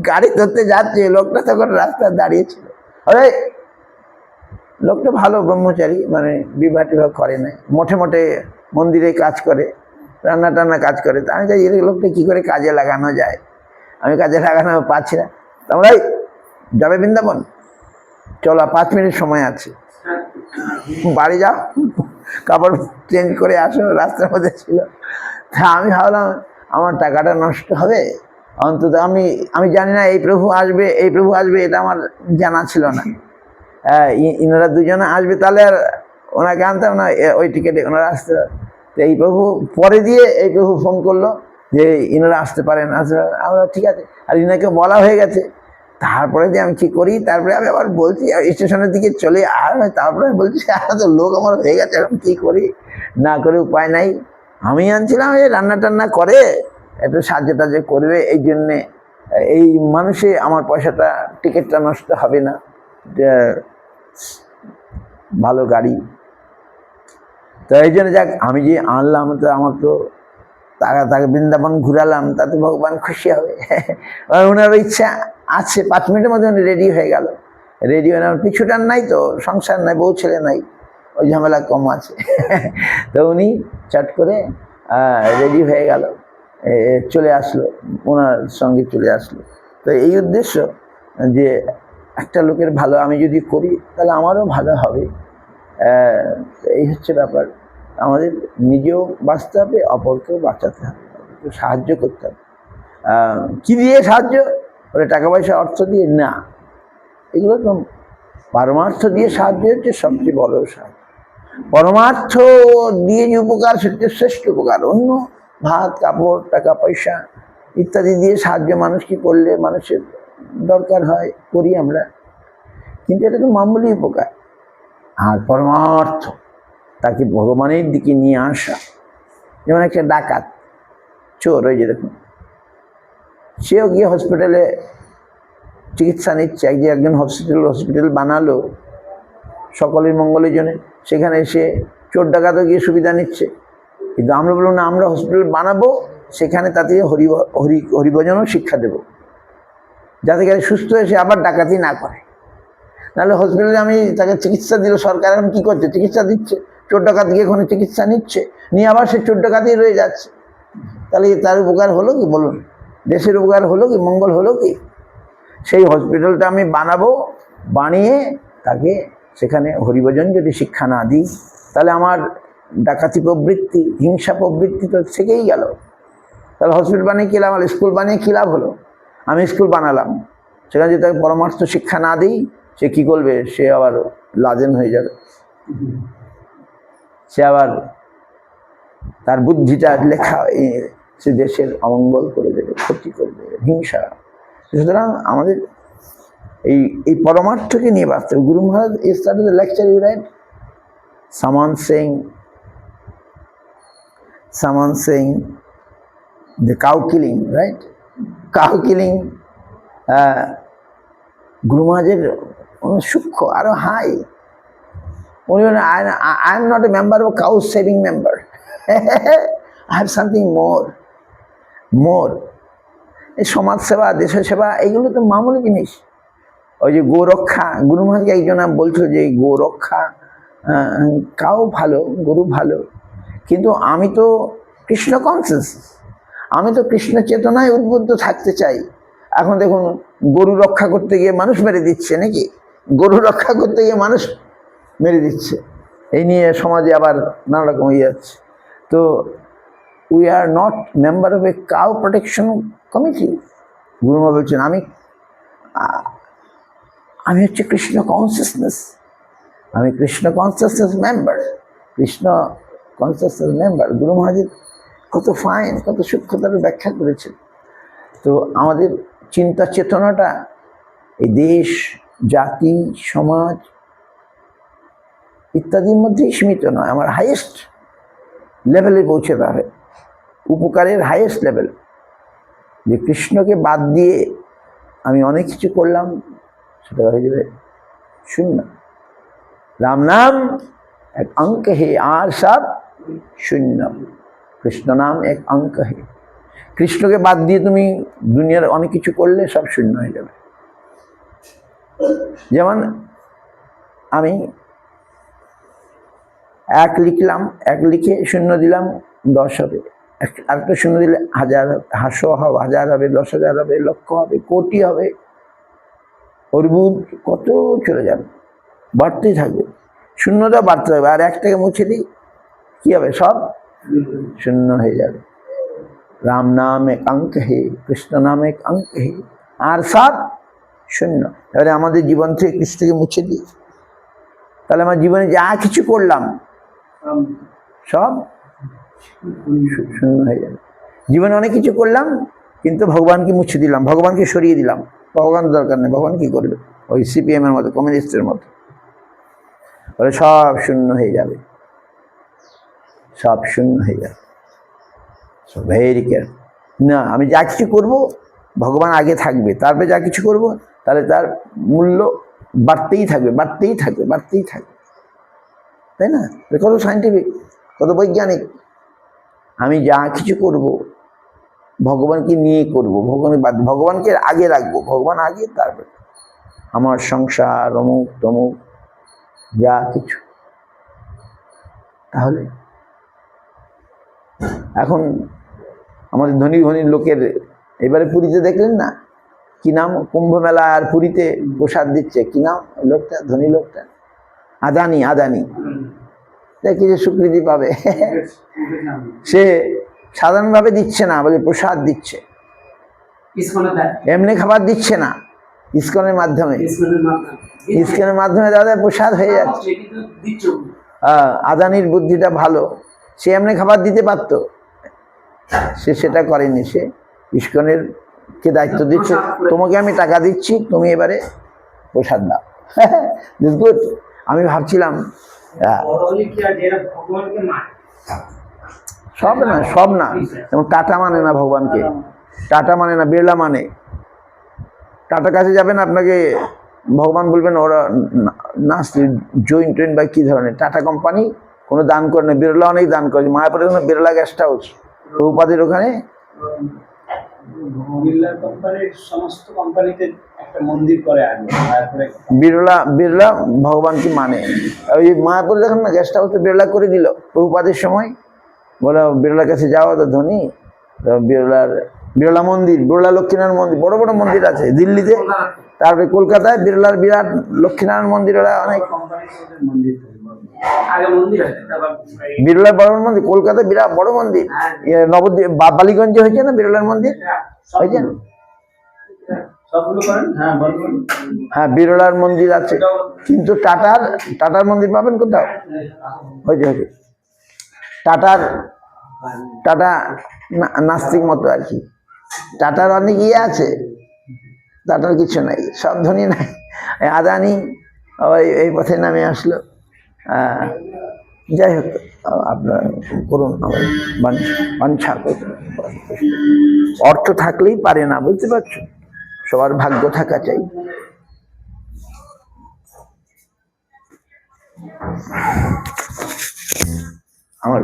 গাড়ি ধরতে যাচ্ছি, লোকটা তখন রাস্তায় দাঁড়িয়েছিল। আরে লোকটা ভালো ব্রহ্মচারী, মানে বিবাহ টিবাহ করে না, মোটে মোটে মন্দিরে কাজ করে, রান্না টান্না কাজ করে। তা আমি চাই এই লোকটা কী করে কাজে লাগানো যায়, আমি কাজে লাগানো পাচ্ছি না। তোমরা যাবে বৃন্দাবন, চলো 5 মিনিট সময় আছে, বাড়ি যাও, কাপড় চেঞ্জ করে আসো, রাস্তার মধ্যে ছিল। তা আমি ভাবলাম আমার টাকাটা নষ্ট হবে, অন্তত আমি জানি না এই প্রভু আসবে, এই প্রভু আসবে, এটা আমার জানা ছিল না। ইনারা দুজনে আসবে, তাহলে আর ওনাকে আনতাম না, ওই টিকিটে ওনারা আসতে। তো এই প্রভু পরে দিয়ে এই প্রভু ফোন করলো যে ইনারা আসতে পারেন। আচ্ছা, আমরা ঠিক আছে, আর ইনাকে বলা হয়ে গেছে। তারপরে যে আমি কী করি, তারপরে আমি আবার বলছি স্টেশনের দিকে চলে, আর তারপরে বলছি তো লোক আমার হয়ে গেছে, এখন কী করি, না করে উপায় নাই। আমি আনছিলাম এই রান্না টান্না করে একটু সাহায্য টাহায্য করবে, এই জন্যে এই মানুষে আমার পয়সাটা, টিকিটটা নষ্ট হবে না, ভালো গাড়ি। তো এই জন্য যাক, আমি যে আনলাম, তো আমার তো তাকে বৃন্দাবন ঘুরালাম, তাতে ভগবান খুশি হবে। ওনারও ইচ্ছা আছে, 5 মিনিটের মধ্যে উনি রেডি হয়ে গেল। রেডি হয়ে আমার পিছুটার নাই, তো সংসার নাই, বউ ছেলে নাই, ওই ঝামেলা কম আছে। তো উনি চট করে রেডি হয়ে গেল, চলে আসলো, ওনার সঙ্গে চলে আসলো। তো এই উদ্দেশ্য যে একটা লোকের ভালো আমি যদি করি তাহলে আমারও ভালো হবে, এই হচ্ছে ব্যাপার। আমাদের নিজেও বাঁচতে হবে, অপরকেও বাঁচাতে হবে, সাহায্য করতে হবে। কী দিয়ে সাহায্য? বলে টাকা পয়সা অর্থ দিয়ে না, এগুলো তো পারমার্থ দিয়ে সাহায্য হচ্ছে সবচেয়ে বড় সাহায্য। পরমার্থ দিয়ে যে উপকার, সেটা শ্রেষ্ঠ উপকার। অন্য ভাত কাপড় টাকা পয়সা ইত্যাদি দিয়ে সাহায্য মানুষকে করলে মানুষের দরকার হয়, করি আমরা, কিন্তু এটা তো মামুলি উপকার। আর পরমার্থ, তাকে ভগবানের দিকে নিয়ে আসা। যেমন একটা ডাকাত চোর, ওই যে দেখুন, সেও গিয়ে হসপিটালে চিকিৎসা নিচ্ছে, একজন হসপিটাল বানালো সকলের মঙ্গলের জন্য, সেখানে সে চোর ডাকাতও গিয়ে সুবিধা নিচ্ছে। কিন্তু আমরা বললাম না, আমরা হসপিটাল বানাবো, সেখানে তাতে হরিভজনও শিক্ষা দেব, যাতে করে সুস্থ হয়ে সে আবার ডাকাতি না করে। নাহলে হসপিটালে আমি তাকে চিকিৎসা দিল, সরকার এখন কী করছে, চিকিৎসা দিচ্ছে, চোর ডাকাত গিয়ে ওখানে চিকিৎসা নিচ্ছে, নিয়ে আবার সে চোর ডাকাতেই রয়ে যাচ্ছে। তাহলে তার উপকার হলো কি বলুন? দেশের উপকার হলো কি, মঙ্গল হলো কি? সেই হসপিটালটা আমি বানাবো, বানিয়ে তাকে সেখানে হরিভজন যদি শিক্ষা না দিই, তাহলে আমার ডাকাতি প্রবৃত্তি, হিংসা প্রবৃত্তি তো থেকেই গেল। তাহলে হসপিটাল বানিয়ে কী লাভ হলো, স্কুল বানিয়ে কী লাভ হলো? আমি স্কুল বানালাম, সেখানে যদি তাকে পরমার্থ শিক্ষা না দিই, সে কী করবে? সে আবার লাজেন হয়ে যাবে, সে আবার তার বুদ্ধিটা লেখা, সে দেশের অমঙ্গল করে দেবে, ক্ষতি করে দেবে, হিংসা। সুতরাং আমাদের এই পরমার্থকে নিয়ে বাঁচতে হবে। গুরু মহারাজ started the lecture, you read someone saying the cow killing, right? Cow killing, গুরু মহারাজের সূক্ষ্ম আরো হাই। উনি বলেন, I am not a member of cow saving member. I have something more. এই সমাজ সেবা, দেশের সেবা, এইগুলো তো মামুলি জিনিস। ওই যে গোরক্ষা, গুরু মহারাজকে একজন বলছিল যে গোরক্ষা, কাউ ভালো, গরু ভালো, কিন্তু আমি তো কৃষ্ণ কনসিয়াস, আমি তো কৃষ্ণ চেতনায় উদ্বুদ্ধ থাকতে চাই। এখন দেখুন, গরু রক্ষা করতে গিয়ে মানুষ মেরে দিচ্ছে নাকি, গরু রক্ষা করতে গিয়ে মানুষ মেরে দিচ্ছে, এই নিয়ে সমাজে আবার নানা রকম হয়ে যাচ্ছে। তো we are not member of a cow protection committee. Guruma বলছেন আমি হচ্ছে কৃষ্ণ কনসিয়াসনেস, আমি Krishna consciousness member, Krishna consciousness member. Guru Maharaj কত ফাইন, কত সূক্ষ্মতার ব্যাখ্যা করেছেন। তো আমাদের চিন্তা চেতনাটা এই দেশ, জাতি, সমাজ ইত্যাদির মধ্যেই সীমিত নয়, আমার হাইয়েস্ট লেভেলে পৌঁছতে হবে, উপকারের হাইয়েস্ট লেভেল। যে কৃষ্ণকে বাদ দিয়ে আমি অনেক কিছু করলাম, সেটা হয়ে যাবে শূন্য। রাম নাম এক অঙ্ক হে আর সব শূন্য। কৃষ্ণ নাম এক অঙ্ক হে। কৃষ্ণকে বাদ দিয়ে তুমি দুনিয়ার অনেক কিছু করলে সব শূন্য হয়ে যাবে। যেমন আমি এক লিখলাম, এক লিখে শূন্য দিলাম 10 হবে, আরেকটা শূন্য দিলে 1000, 100 হবে, 1000 হবে, 10,000 হবে, লক্ষ হবে, কোটি হবে, অর্বুদ কত চলে যাবে, বাড়তেই থাকবে, শূন্যটা বাড়তে থাকবে। আর একটাকে মুছে দিই, কি হবে? সব শূন্য হয়ে যাবে। রাম নাম এক অঙ্ক হে, কৃষ্ণ নাম এক অঙ্ক হে, আর সব শূন্য। এবারে আমাদের জীবন থেকে কৃষ্ণকে মুছে দিই, তাহলে আমার জীবনে যা কিছু করলাম সব শূন্য হয়ে যাবে। জীবনে অনেক কিছু করলাম, কিন্তু ভগবানকে মুছে দিলাম, ভগবানকে সরিয়ে দিলাম। ভগবান দরকার নেই, ভগবান কি করবে? ওই সিপিএম এর মতো, কমিউনিস্টের মতো, বলে সব শূন্য হয়ে যাবে, সব শূন্য হয়ে যাবে। ভেরি কেয়ার না, আমি যা কিছু করবো ভগবান আগে থাকবে, তারপরে যা কিছু করব তাহলে তার মূল্য বাড়তেই থাকবে, বাড়তেই থাকবে, বাড়তেই থাকবে, তাই না? কত সাইন্টিফিক, কত বৈজ্ঞানিক। আমি যা কিছু করব ভগবানকে নিয়ে করব, ভগবানকে আগে রাখবো, ভগবান আগে, তারপরে আমার সংসার, অমুক তমুক যা কিছু। তাহলে এখন আমাদের ধনী ধনী লোকের, এবারে পুরীতে দেখলেন না, কি নাম? কুম্ভ মেলা আর পুরীতে প্রসাদ দিচ্ছে, কি নাম লোকটা, ধনী লোকটা? আদানি। আদানি দেখি যে স্বীকৃতি পাবে। সে সাধারণভাবে দিচ্ছে না, বলে প্রসাদ দিচ্ছে, এমনি খাবার দিচ্ছে না, ইসকনের মাধ্যমে, ইসকনের মাধ্যমে দাদা প্রসাদ হয়ে যাচ্ছে। আদানির বুদ্ধিটা ভালো, সে এমনি খাবার দিতে পারত, সে সেটা করেনি। সে ইসকনের কে দায়িত্ব দিচ্ছে, তোমাকে আমি টাকা দিচ্ছি, তুমি এবারে প্রসাদ দাও। This good. আমি ভাবছিলাম সব না, সব না, যেমন টাটা মানে না ভগবানকে, টাটা মানে না, বিড়লা মানে। টাটার কাছে যাবেন, আপনাকে ভগবান বলবেন ওরা নাস্তি জয়েন্ট ট্রেন বা কি ধরনের, টাটা কোম্পানি কোনো দান করে না, বিড়লা অনেক দান করে। মায়াপুরে বিড়লা গেস্ট হাউস, প্রভুপাদের ওখানে বিড়লা, বিড়লা ভগবান কি মানে। ওই মায়াপুরে দেখেন না গেস্ট হাউসে বিড়লা করে দিল প্রভুপাদের সময়, বলে বিড়লার কাছে যাওয়া তো ধনী, বিড়লা মন্দির, বিড়লা লক্ষ্মীনারায়ণ মন্দির, বড় বড় মন্দির আছে দিল্লিতে, তারপরে কলকাতায় বিড়লার বিরাট লক্ষ্মীনারায়ণ মন্দির, ওরা অনেক বিড়লার বড় মন্দির, কলকাতায় বিরাট বড় মন্দির, নবদ্বীপ বালিগঞ্জে হয়েছে না বিড়লার মন্দির, হয়েছে না? হ্যাঁ, বিড়লার মন্দির আছে, কিন্তু টাটার মন্দির পাবেন কোথাও? হয়েছে, হয়েছে। টাটা নাস্তিক মতো আর কি, টাটার অনেক ইয়ে আছে, টাটার কিছু নাই, সব ধনী নাই। আদানি ওই এই পথে নামে আসলো। যাই হোক, আপনার করুন, বাঞ্ছা করুন। অর্থ থাকলেই পারে না, বুঝতে পারছো? সবার ভাগ্য থাকা চাই। আমার